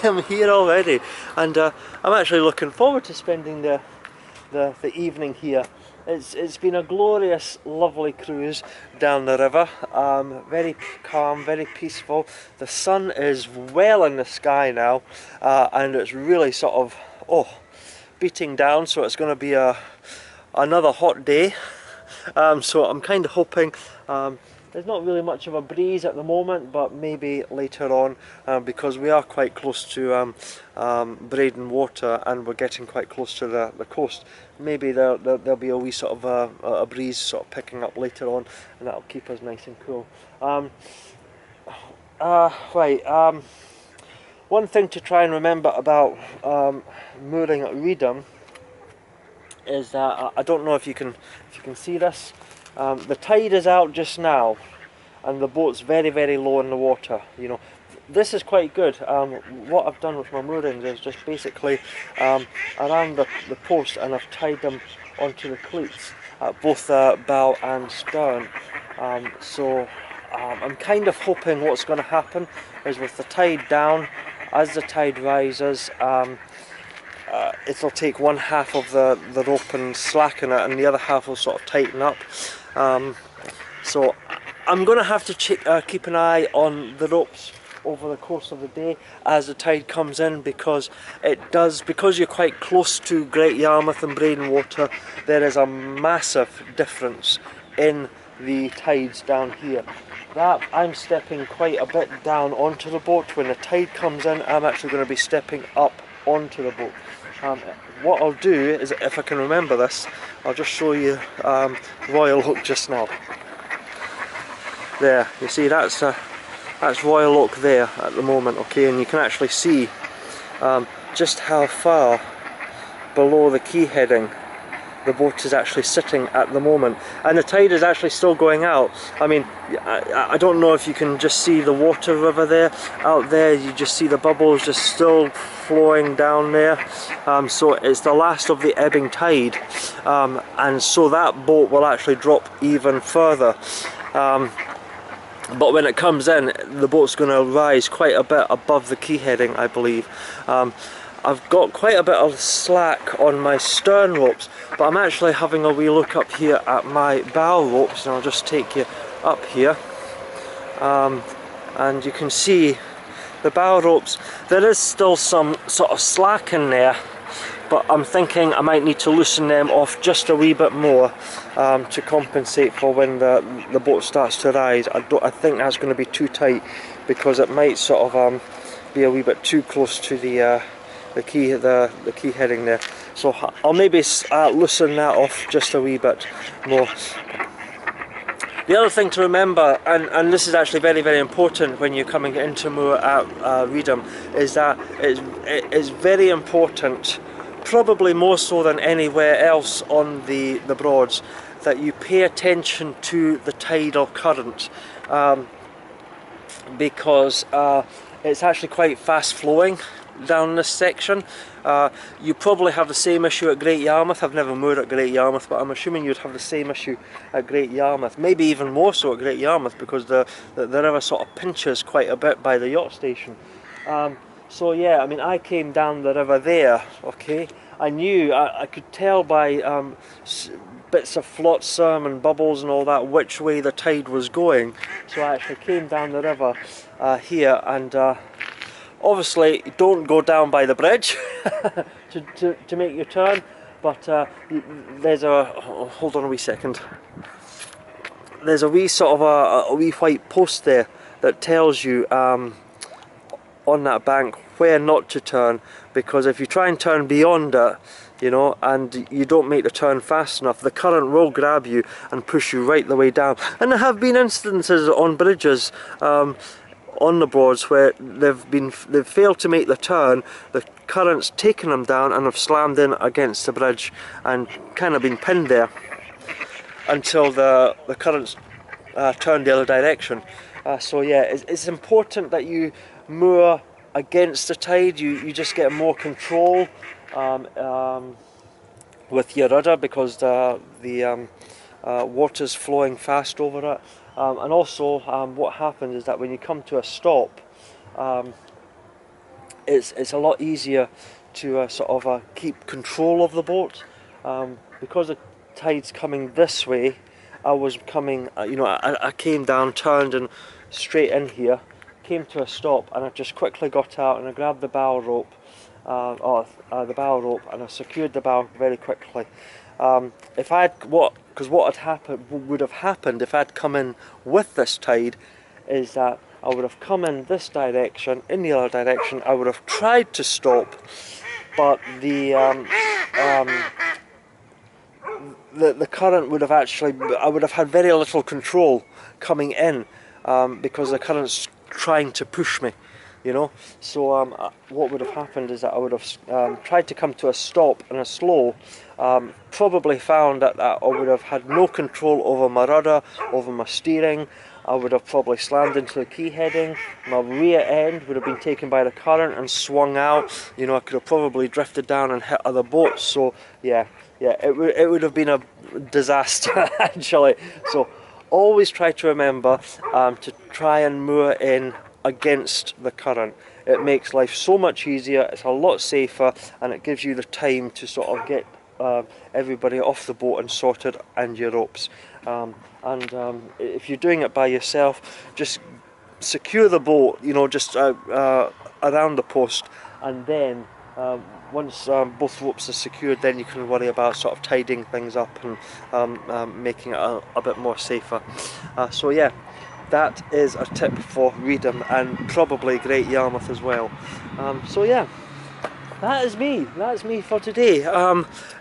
am here already, and I'm actually looking forward to spending the evening here. It's been a glorious, lovely cruise down the river. Very calm, very peaceful. The sun is well in the sky now, and it's really sort of beating down. So it's going to be another hot day. So I'm kind of hoping. There's not really much of a breeze at the moment, but maybe later on, because we are quite close to Braden Water and we're getting quite close to the coast. Maybe there'll be a wee sort of a breeze sort of picking up later on, and that'll keep us nice and cool. One thing to try and remember about mooring at Reedham is that I don't know if you can see this. The tide is out just now, and the boat's very, very low in the water. You know, this is quite good. What I've done with my moorings is just basically around the post, and I've tied them onto the cleats at both bow and stern. So I'm kind of hoping what's going to happen is with the tide down, as the tide rises, it'll take one half of the rope and slacken it, and the other half will sort of tighten up. So I'm going to have to keep an eye on the ropes over the course of the day as the tide comes in, because because you're quite close to Great Yarmouth and Braden Water, there is a massive difference in the tides down here. That I'm stepping quite a bit down onto the boat. When the tide comes in, I'm actually going to be stepping up onto the boat. What I'll do is, if I can remember this, I'll just show you Royal Oak just now. There, you see that's Royal Oak there at the moment, okay, and you can actually see just how far below the quay heading the boat is actually sitting at the moment, and the tide is actually still going out. I mean, I don't know if you can just see the water river there. Out there you just see the bubbles just still flowing down there. So it's the last of the ebbing tide, and so that boat will actually drop even further. But when it comes in, the boat's going to rise quite a bit above the quay heading, I believe. I've got quite a bit of slack on my stern ropes, but I'm actually having a wee look up here at my bow ropes, and I'll just take you up here. And you can see the bow ropes. There is still some sort of slack in there, but I'm thinking I might need to loosen them off just a wee bit more to compensate for when the boat starts to rise. I think that's going to be too tight, because it might sort of be a wee bit too close to the key heading there. So I'll maybe loosen that off just a wee bit more. The other thing to remember, and this is actually very, very important when you're coming into moor at Reedham, is that it is very important, probably more so than anywhere else on the Broads, that you pay attention to the tidal current, because it's actually quite fast flowing down this section. You probably have the same issue at Great Yarmouth. I've never moored at Great Yarmouth, but I'm assuming you'd have the same issue at Great Yarmouth, maybe even more so at Great Yarmouth, because the river sort of pinches quite a bit by the yacht station. So yeah, I mean, I came down the river there, okay? I knew, I could tell by bits of flotsam and bubbles and all that which way the tide was going. So I actually came down the river here, and obviously don't go down by the bridge to make your turn, but there's a, hold on a wee second. There's a wee sort of a wee white post there that tells you on that bank where not to turn, because if you try and turn beyond it, you know, and you don't make the turn fast enough, the current will grab you and push you right the way down. And there have been instances on bridges on the Broads where they've failed to make the turn, the current's taken them down and have slammed in against the bridge and kind of been pinned there until the currents turn the other direction. So yeah, it's important that you moor against the tide. You just get more control with your rudder, because the water's flowing fast over it. And also what happens is that when you come to a stop, it's a lot easier to sort of keep control of the boat, because the tide's coming this way. I was coming, you know, I came down, turned and straight in here, came to a stop, and I just quickly got out and I grabbed the bow rope, the bow rope, and I secured the bow very quickly. If I had because what had happened would have happened if I'd come in with this tide, is that I would have come in this direction, in the other direction. I would have tried to stop, but the current would have actually, I would have had very little control coming in, because the current's trying to push me, you know. So what would have happened is that I would have tried to come to a stop and a slow, probably found that I would have had no control over my rudder, over my steering. I would have probably slammed into the key heading. My rear end would have been taken by the current and swung out. You know, I could have probably drifted down and hit other boats. So yeah, it would have been a disaster actually. So always try to remember to try and moor in against the current. It makes life so much easier, it's a lot safer, and it gives you the time to sort of get everybody off the boat and sorted, and your ropes. If you're doing it by yourself, just secure the boat, you know, just around the post, and then once both ropes are secured, then you can worry about sort of tidying things up and making it a bit more safer. So yeah, that is a tip for Reedham, and probably Great Yarmouth as well. So yeah, that's me for today.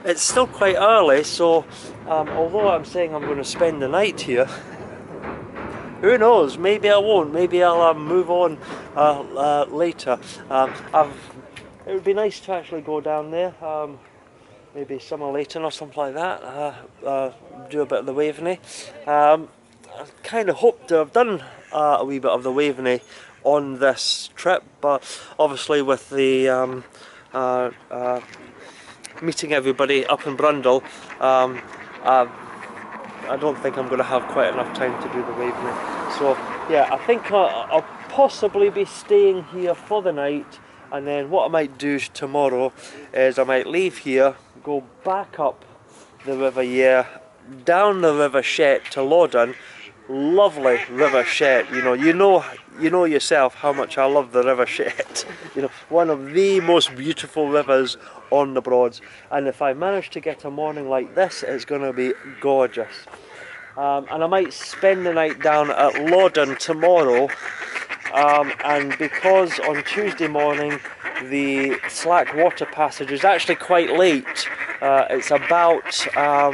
It's still quite early, so although I'm saying I'm going to spend the night here, who knows, maybe I won't, maybe I'll move on later. It would be nice to actually go down there, maybe summer Leighton or something like that, do a bit of the Waveney. I kind of hoped to have done a wee bit of the Waveney on this trip, but obviously with the meeting everybody up in Brundle, I don't think I'm going to have quite enough time to do the Waveney. So yeah, I think I'll possibly be staying here for the night, and then what I might do tomorrow is I might leave here, go back up the River Yare, down the River Shet to Loddon. Lovely River Shet, you know yourself how much I love the River Shet. You know, one of the most beautiful rivers on the Broads, and if I manage to get a morning like this, it's going to be gorgeous. And I might spend the night down at Loddon tomorrow, and because on Tuesday morning the Slack Water Passage is actually quite late, it's about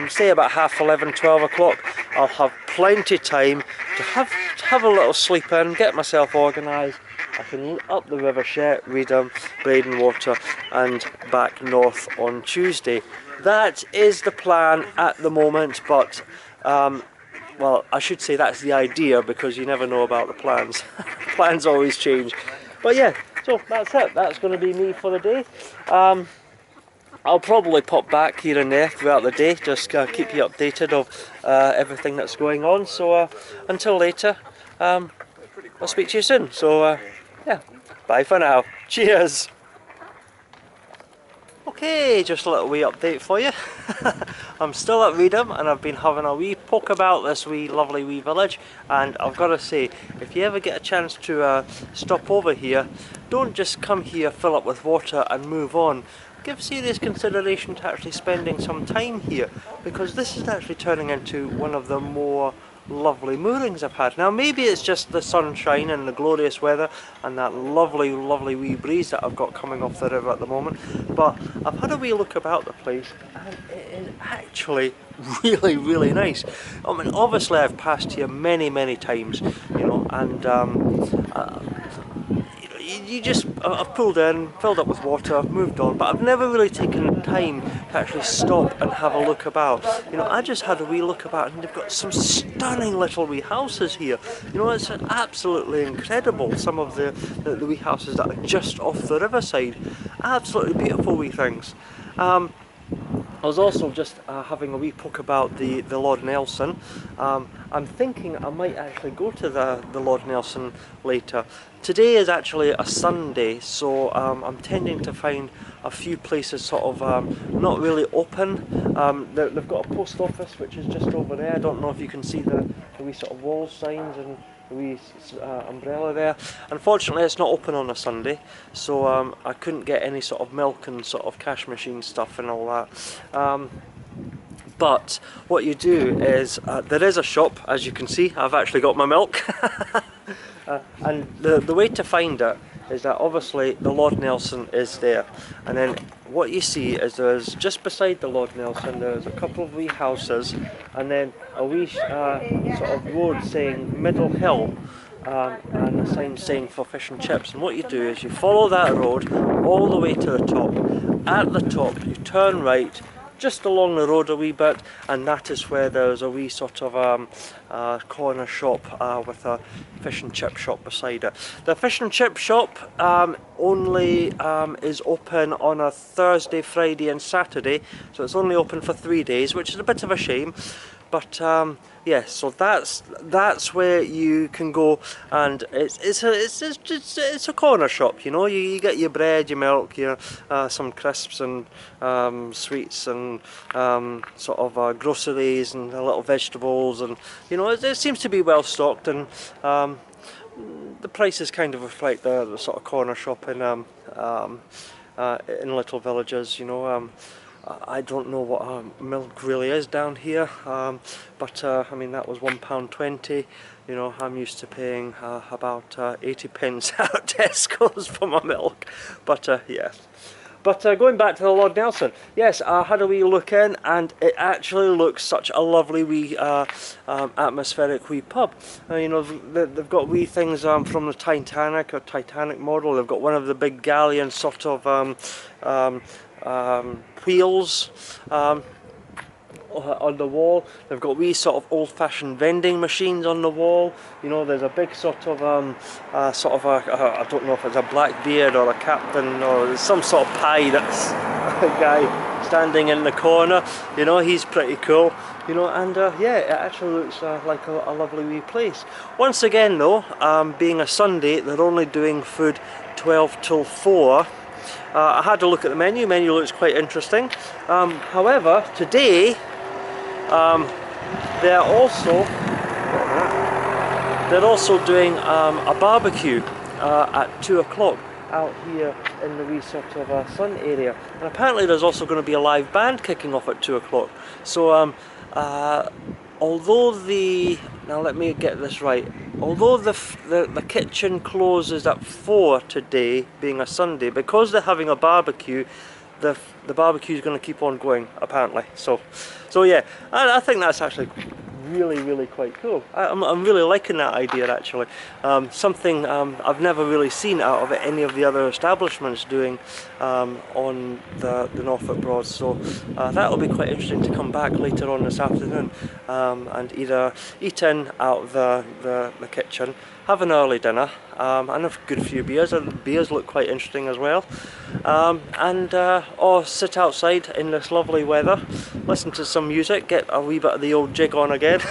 say about 11:30, 12 o'clock. I'll have plenty time to have a little sleep in, get myself organised. I can up the River Shet, Reedham, Braden Water, and back north on Tuesday. That is the plan at the moment, but well, I should say that's the idea, because you never know about the plans. Plans always change. But yeah, so that's it. That's going to be me for the day. I'll probably pop back here and there throughout the day, just keep you updated of everything that's going on. So until later, I'll speak to you soon. So yeah, Bye for now. Cheers. Okay, just a little wee update for you. I'm still at Reedham and I've been having a wee poke about this wee lovely wee village, and I've got to say, if you ever get a chance to stop over here, don't just come here, fill up with water and move on. Give serious consideration to actually spending some time here, because this is actually turning into one of the more lovely moorings I've had. Now maybe it's just the sunshine and the glorious weather and that lovely wee breeze that I've got coming off the river at the moment, but I've had a wee look about the place and it is actually really nice. I mean, obviously I've passed here many times, you know, and you just, I've pulled in, filled up with water, moved on, but I've never really taken time to actually stop and have a look about. You know, I just had a wee look about and they've got some stunning little wee houses here. You know, it's absolutely incredible, some of the wee houses that are just off the riverside. Absolutely beautiful wee things. I was also just having a wee poke about the Lord Nelson. I'm thinking I might actually go to the Lord Nelson later. Today is actually a Sunday, so I'm tending to find a few places sort of not really open. They've got a post office which is just over there. I don't know if you can see the wee sort of wall signs and the wee umbrella there. Unfortunately it's not open on a Sunday, so I couldn't get any sort of milk and sort of cash machine stuff and all that. But what you do is, there is a shop, as you can see. I've actually got my milk. And the way to find it is that obviously the Lord Nelson is there, and then what you see is there's just beside the Lord Nelson there's a couple of wee houses and then a wee sort of road saying Middle Hill, and a sign saying for fish and chips. And what you do is you follow that road all the way to the top. At the top you turn right just along the road a wee bit, and that is where there's a wee sort of corner shop with a fish and chip shop beside it. The fish and chip shop only is open on a Thursday, Friday and Saturday, so it's only open for 3 days, which is a bit of a shame. But yes, so that's where you can go, and it's a corner shop. You know, you get your bread, your milk, your some crisps and sweets and sort of groceries and little vegetables, and you know it seems to be well stocked, and the prices kind of reflect the sort of corner shop in little villages. You know. I don't know what milk really is down here, but I mean that was £1.20. You know, I'm used to paying about 80 pence at Tesco's for my milk, but yes. But going back to the Lord Nelson, yes, I had a wee look in and it actually looks such a lovely wee atmospheric wee pub. You know, they've got wee things from the Titanic model. They've got one of the big galleon sort of wheels on the wall. They've got wee sort of old-fashioned vending machines on the wall. You know, there's a big sort of I don't know if it's a Blackbeard or a Captain or there's some sort of pie that's a guy standing in the corner. You know, he's pretty cool. You know, and yeah, it actually looks like a lovely wee place. Once again though, being a Sunday, they're only doing food 12 till 4. I had a look at the menu. Menu looks quite interesting. However, today they're also doing a barbecue at 2 o'clock out here in the wee sort of sun area. And apparently there's also going to be a live band kicking off at 2 o'clock. So although now let me get this right. Although the kitchen closes at 4 today, being a Sunday, because they're having a barbecue, the barbecue is going to keep on going apparently. So yeah, I think that's actually really quite cool. I'm really liking that idea actually. Something I've never really seen out of any of the other establishments doing on the Norfolk Broads, so that'll be quite interesting to come back later on this afternoon and either eat in out of the kitchen, have an early dinner and a good few beers, and the beers look quite interesting as well, or sit outside in this lovely weather, listen to some music, get a wee bit of the old jig on again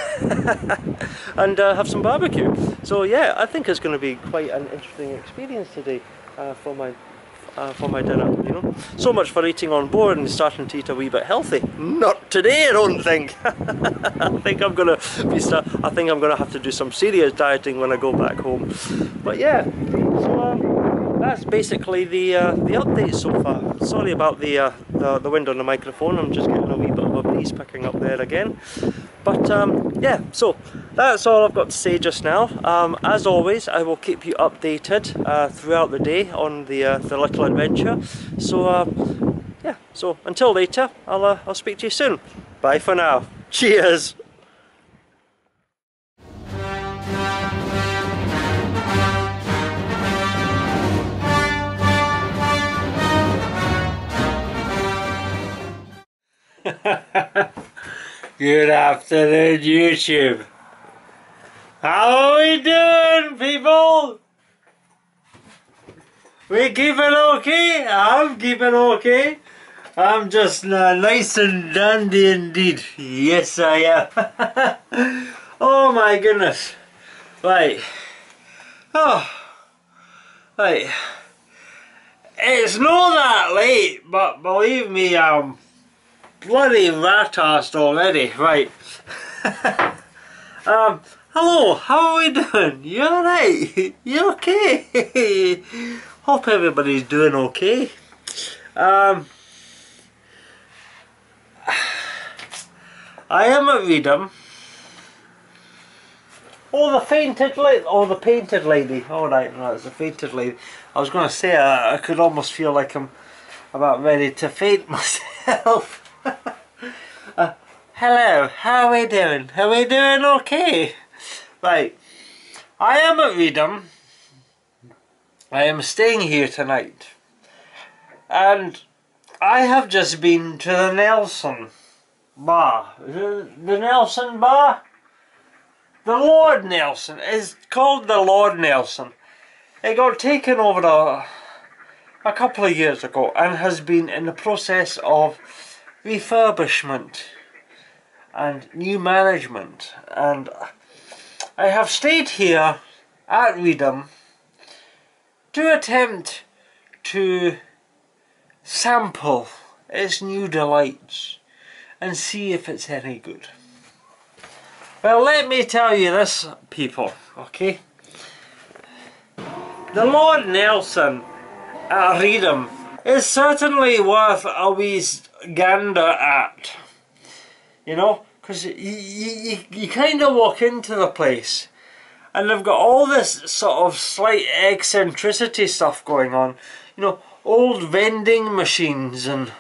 and have some barbecue. So yeah, I think it's going to be quite an interesting experience today. for my dinner, you know. So much for eating on board and starting to eat a wee bit healthy. Not today, I don't think. I think I'm gonna have to do some serious dieting when I go back home. But yeah, so that's basically the update so far. Sorry about the wind on the microphone. I'm just getting a wee bit of a breeze picking up there again. But yeah, so that's all I've got to say just now. As always, I will keep you updated throughout the day on the little adventure. So yeah, so until later, I'll speak to you soon. Bye for now. Cheers. Good afternoon, YouTube. How are we doing, people? We keeping okay? I'm keeping okay. I'm just nice and dandy indeed. Yes, I am. Oh my goodness. Right. Oh. Right. It's not that late, but believe me, I'm bloody rat-assed already. Right. Hello, how are we doing? You alright? You okay? Hope everybody's doing okay. I am at Reedham. Oh, the fainted lady. Oh, the painted lady. Alright, no, it's the fainted lady. I was going to say, I could almost feel like I'm about ready to faint myself. Hello, how are we doing? Are we doing okay? Right, I am at Reedham. I am staying here tonight. And I have just been to the Nelson Bar. The Nelson Bar? The Lord Nelson. It's called the Lord Nelson. It got taken over a couple of years ago and has been in the process of refurbishment and new management. And I have stayed here at Reedham to attempt to sample its new delights and see if it's any good. Well, let me tell you this, people, okay? The Lord Nelson at Reedham is certainly worth a wee gander at. You know, because you kind of walk into the place and they've got all this sort of slight eccentricity stuff going on. You know, old vending machines and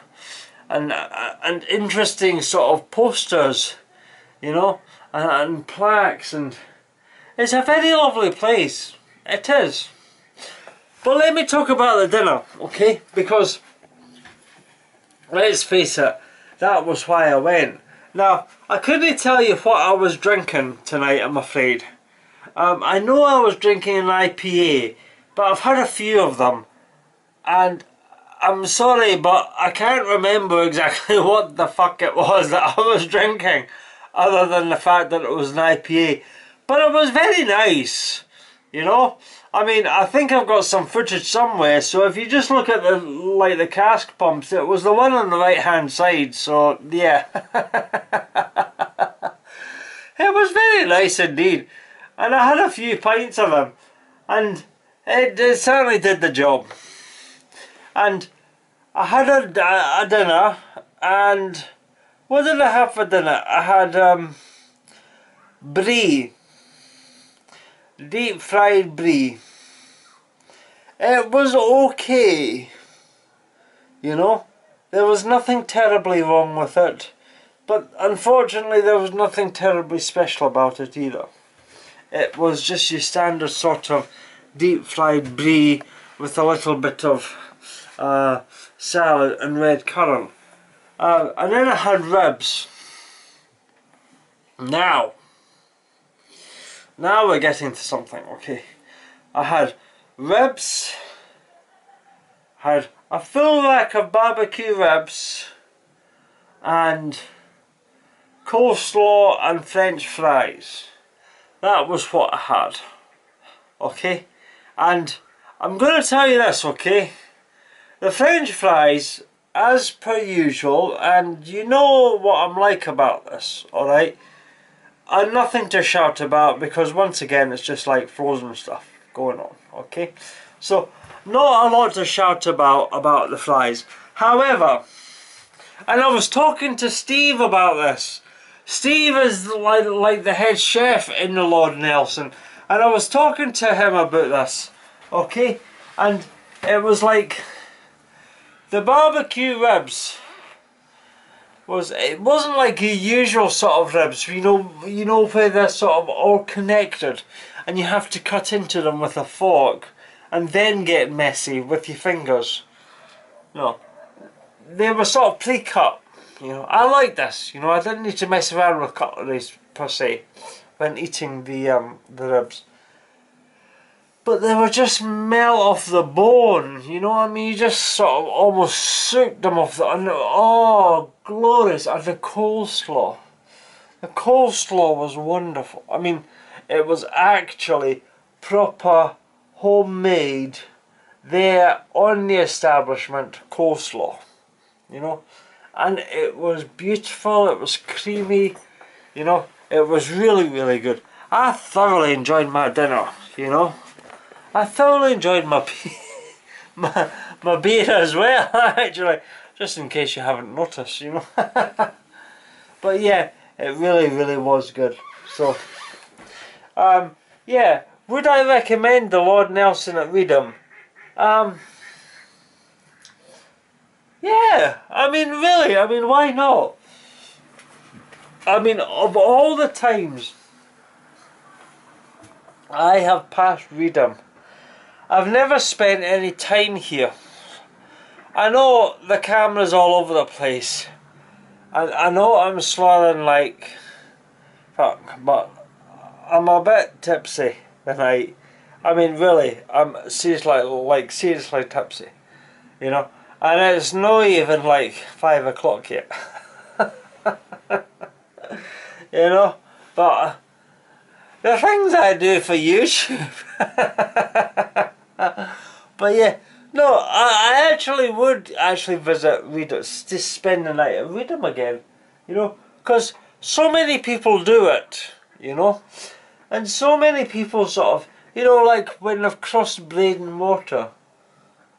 interesting sort of posters, you know, and plaques, and it's a very lovely place. It is. But let me talk about the dinner, okay? Because let's face it, that was why I went. Now, I couldn't tell you what I was drinking tonight, I'm afraid. I know I was drinking an IPA, but I've had a few of them, and I'm sorry, but I can't remember exactly what the fuck it was that I was drinking, other than the fact that it was an IPA. But it was very nice, you know. I mean, I think I've got some footage somewhere, so if you just look at the cask pumps, it was the one on the right hand side, so yeah. It was very nice indeed, and I had a few pints of them, and it certainly did the job. And I had a dinner, and what did I have for dinner? I had brie, deep fried brie. It was okay, you know, there was nothing terribly wrong with it, but unfortunately there was nothing terribly special about it either. It was just your standard sort of deep fried brie with a little bit of salad and red currant. And then I had ribs. Now we're getting to something, okay. I had ribs, had a full rack of barbecue ribs, and coleslaw and French fries. That was what I had, okay. And I'm going to tell you this, okay? The French fries, as per usual, and you know what I'm like about this, alright? I'm nothing to shout about because once again it's just like frozen stuff going on, okay? So, not a lot to shout about the fries. However, and I was talking to Steve about this. Steve is like the head chef in the Lord Nelson, and I was talking to him about this, okay? And it was like the barbecue ribs it wasn't like your usual sort of ribs, you know where they're sort of all connected and you have to cut into them with a fork and then get messy with your fingers. No, they were sort of pre-cut. You know, I like this. You know, I didn't need to mess around with cutleries per se when eating the ribs. But they were just melt off the bone, you know what I mean? You just sort of almost soaked them off and oh, glorious. And the coleslaw. The coleslaw was wonderful. I mean, it was actually proper homemade there on the establishment coleslaw, you know? And it was beautiful, it was creamy, you know? It was really, really good. I thoroughly enjoyed my dinner, you know? I thoroughly enjoyed my my beer as well, actually, just in case you haven't noticed, you know. But yeah, it really, really was good. So, yeah, would I recommend the Lord Nelson at Reedham? Yeah, I mean, really, I mean, why not? I mean, of all the times I have passed Reedham, I've never spent any time here. I know the camera's all over the place. I know I'm slurring like fuck, but I'm a bit tipsy tonight. I mean, really, I'm seriously tipsy, you know. And it's not even like 5 o'clock yet, you know. But the things I do for YouTube. But yeah, no, I actually would visit Reedham, to spend the night at Reedham again, you know, because so many people do it, you know, and so many people sort of, you know, like when they've crossed Bladen Water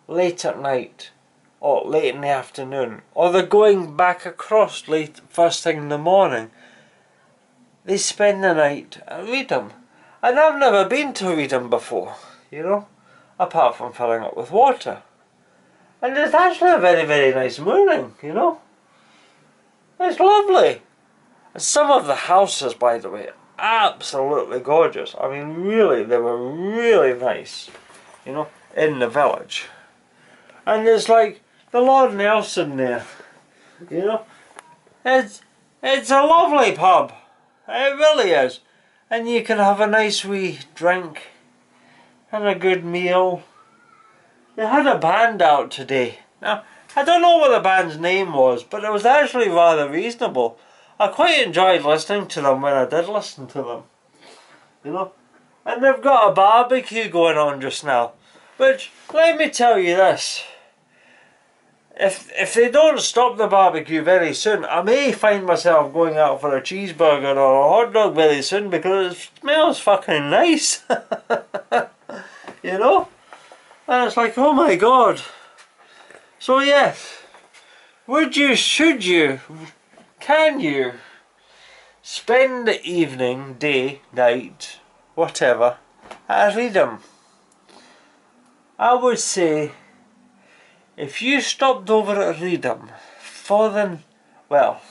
late at night or late in the afternoon, or they're going back across late first thing in the morning, they spend the night at Reedham. And I've never been to Reedham before, you know, apart from filling up with water. And it's actually a very, very nice morning, you know. It's lovely. And some of the houses, by the way, absolutely gorgeous. I mean, really, they were really nice, you know, in the village. And there's like the Lord Nelson there, you know. It's a lovely pub. It really is. And you can have a nice wee drink and a good meal. They had a band out today. Now, I don't know what the band's name was, but it was actually rather reasonable. I quite enjoyed listening to them when I did listen to them, you know. And they've got a barbecue going on just now, which, let me tell you this, if they don't stop the barbecue very soon, I may find myself going out for a cheeseburger or a hot dog very soon because it smells fucking nice. You know? And it's like, oh my god. So yes, would you, should you, can you spend the evening, day, night, whatever, at Reedham? I would say, if you stopped over at Reedham for the, well,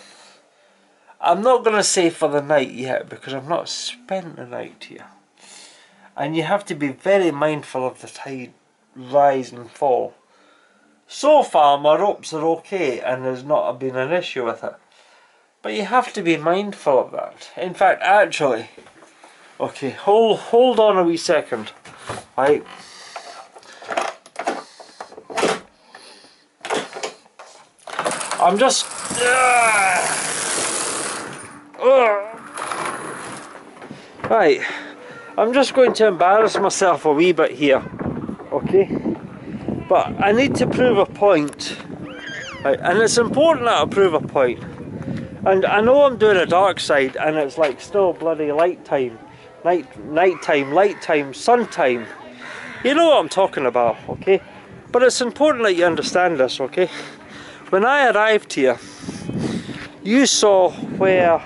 I'm not going to say for the night yet because I've not spent the night here. And you have to be very mindful of the tide rise and fall. So far my ropes are okay and there's not been an issue with it. But you have to be mindful of that. In fact, actually, okay, hold on a wee second. Right. I'm just right. I'm just going to embarrass myself a wee bit here. okay? But I need to prove a point, right? And it's important that I prove a point. And I know I'm doing a dark side, and it's like still bloody light time, night time, light time, sun time. You know what I'm talking about, okay? But it's important that you understand this, okay? When I arrived here, you saw where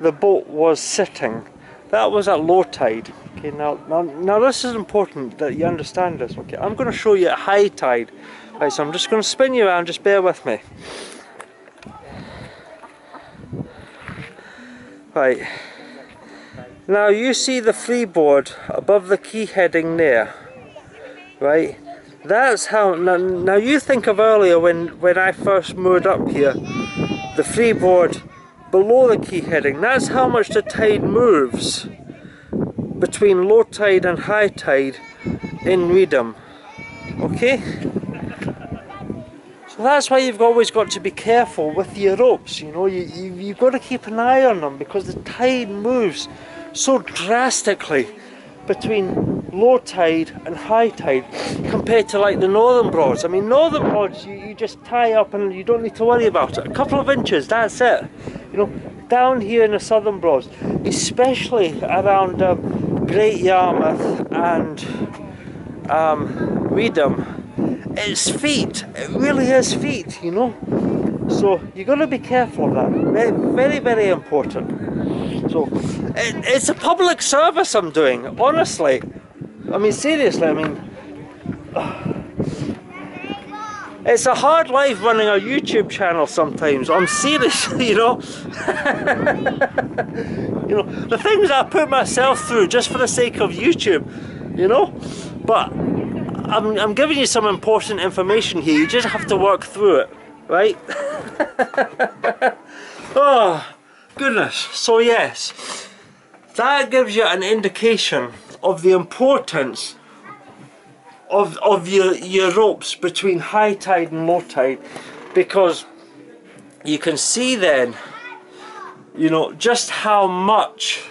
the boat was sitting. That was at low tide. Okay, now this is important that you understand this, okay? I'm going to show you at high tide. Right, so I'm just going to spin you around, just bear with me. Right. Now you see the freeboard above the key heading there. Right? That's how, now you think of earlier when I first moored up here, the freeboard below the key heading, that's how much the tide moves between low tide and high tide in Reedham. Okay? So that's why you've always got to be careful with your ropes, you know, you've got to keep an eye on them because the tide moves so drastically between low tide and high tide compared to like the northern broads. I mean, northern broads you just tie up and you don't need to worry about it. A couple of inches, that's it. You know, down here in the southern broads, especially around Great Yarmouth and Reedham, it's feet. It really is feet, you know. So you got to be careful of that. Very, very, very important. So it's a public service I'm doing, honestly. I mean, seriously, I mean, it's a hard life running a YouTube channel sometimes. I'm serious, you know. You know, the things I put myself through just for the sake of YouTube, you know. But I'm giving you some important information here. You just have to work through it, right? Oh, goodness. So yes, that gives you an indication of the importance of your ropes between high tide and low tide, because you can see then, you know, just how much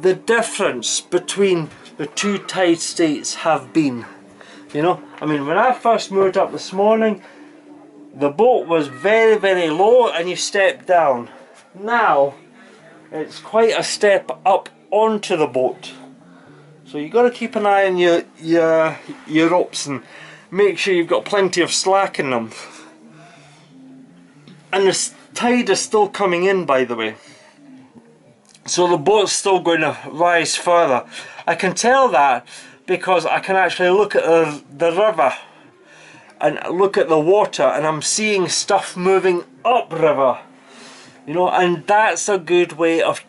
the difference between the two tide states have been. You know, I mean, when I first moored up this morning, the boat was very, very low and you stepped down. Now it's quite a step up onto the boat. So you've got to keep an eye on your ropes and make sure you've got plenty of slack in them. And the tide is still coming in, by the way. So the boat's still going to rise further. I can tell that because I can actually look at the river and look at the water, and I'm seeing stuff moving upriver. You know, and that's a good way of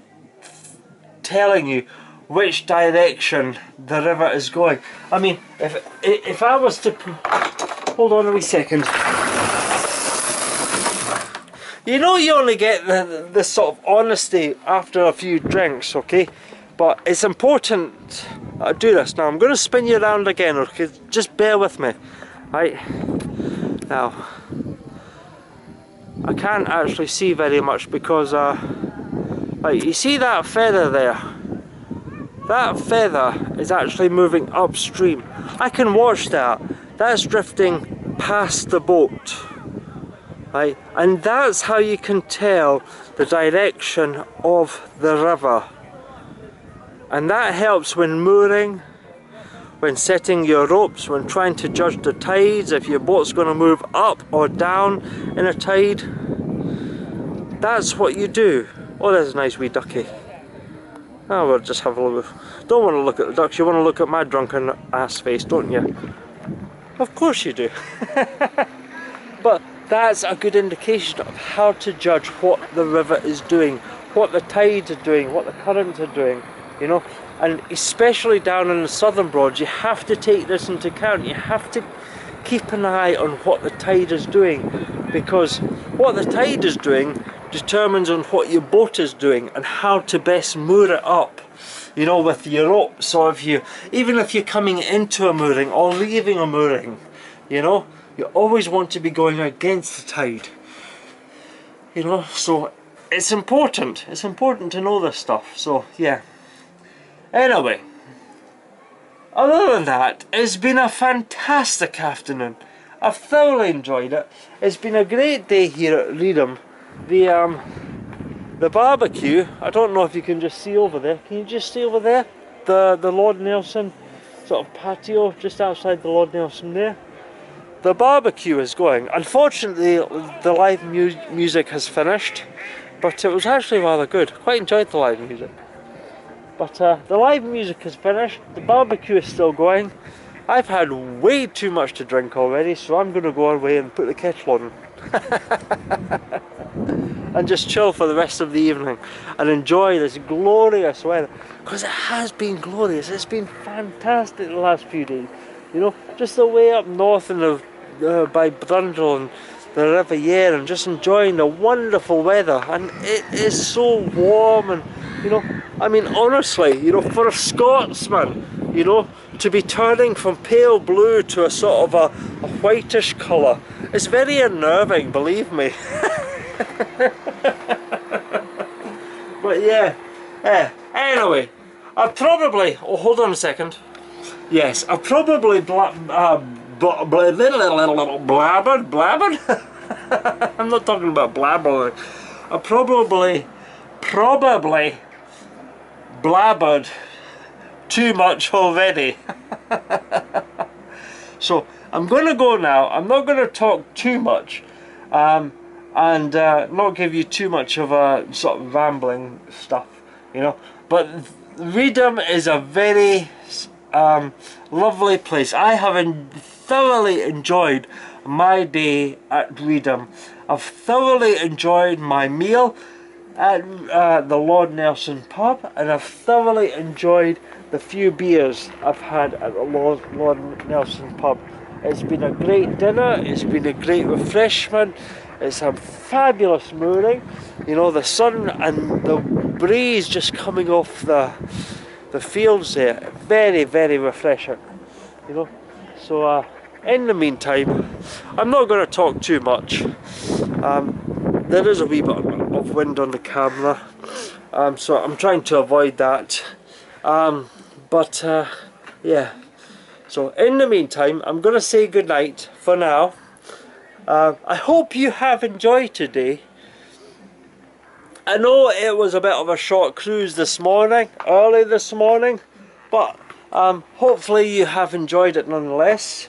telling you which direction the river is going. I mean, if I was to hold on a wee second. You know, you only get this sort of honesty after a few drinks, okay? But it's important I do this. Now I'm going to spin you around again, okay? Just bear with me. Right, now I can't actually see very much because right, you see that feather there? That feather is actually moving upstream. I can watch that. That's drifting past the boat. Right? And that's how you can tell the direction of the river. And that helps when mooring, when setting your ropes, when trying to judge the tides, if your boat's going to move up or down in a tide. That's what you do. Oh, there's a nice wee ducky. Oh, we'll just have a look. Don't want to look at the ducks, you want to look at my drunken ass face, don't you? Of course you do. But that's a good indication of how to judge what the river is doing, what the tides are doing, what the currents are doing, you know. And especially down in the southern broads, you have to take this into account. You have to keep an eye on what the tide is doing, because what the tide is doing determines on what your boat is doing and how to best moor it up, you know, with your rope. So even if you're coming into a mooring or leaving a mooring, you know, you always want to be going against the tide, you know. So it's important to know this stuff. So yeah, anyway, other than that, it's been a fantastic afternoon. I've thoroughly enjoyed it. It's been a great day here at Reedham. The barbecue, I don't know if you can just see over there. Can you just see over there? The Lord Nelson sort of patio just outside the Lord Nelson there. The barbecue is going. Unfortunately, the live music has finished, but it was actually rather good. Quite enjoyed the live music. But the live music is finished. The barbecue is still going. I've had way too much to drink already, so I'm going to go away and put the kettle on and just chill for the rest of the evening and enjoy this glorious weather, because it has been glorious. It's been fantastic the last few days. You know, just the way up north in the by Brundle and the River Yare, and just enjoying the wonderful weather, and it is so warm. And you know, I mean, honestly, you know, for a Scotsman, you know, to be turning from pale blue to a sort of a whitish colour, it's very unnerving, believe me. But yeah, anyway, I probably, oh, hold on a second. Yes, I probably blabbered. I'm not talking about blabbering. I probably blabbered too much already. So I'm going to go now. I'm not going to talk too much, and not give you too much of a sort of rambling stuff, you know. But Reedham is a very lovely place. I have thoroughly enjoyed my day at Reedham. I've thoroughly enjoyed my meal at the Lord Nelson pub, and I've thoroughly enjoyed the few beers I've had at the Lord Nelson pub. It's been a great dinner, it's been a great refreshment, it's a fabulous morning. You know, the sun and the breeze just coming off the fields there, very, very refreshing, you know. So in the meantime, I'm not going to talk too much. There is a wee bit of wind on the camera, so I'm trying to avoid that. Yeah, so in the meantime, I'm going to say goodnight for now. I hope you have enjoyed today. I know it was a bit of a short cruise this morning, early this morning, but hopefully you have enjoyed it nonetheless.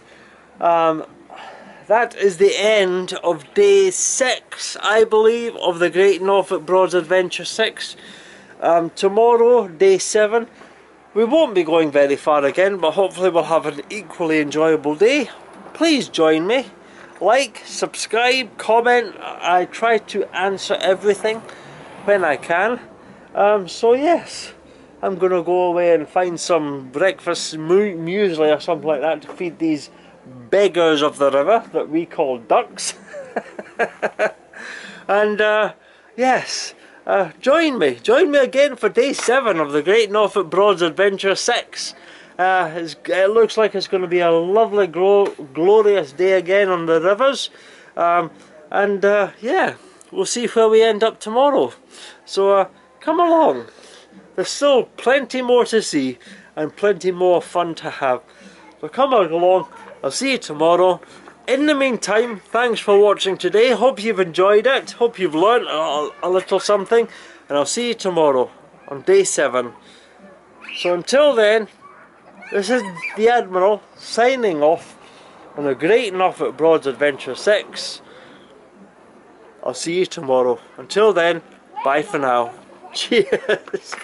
That is the end of day 6, I believe, of the Great Norfolk Broads Adventure 6. Tomorrow, day 7, we won't be going very far again, but hopefully we'll have an equally enjoyable day. Please join me. Like, subscribe, comment. I try to answer everything when I can. So yes, I'm going to go away and find some breakfast muesli or something like that to feed these beggars of the river that we call ducks. And yes, join me again for day 7 of the Great Norfolk Broads Adventure 6. It looks like it's going to be a lovely glorious day again on the rivers, and yeah, we'll see where we end up tomorrow. So come along, there's still plenty more to see and plenty more fun to have, so come along. I'll see you tomorrow. In the meantime, thanks for watching today. Hope you've enjoyed it. Hope you've learned a little something. And I'll see you tomorrow on day 7. So until then, this is the Admiral signing off on the Great Norfolk Broads Adventure 6. I'll see you tomorrow. Until then, bye for now. Cheers.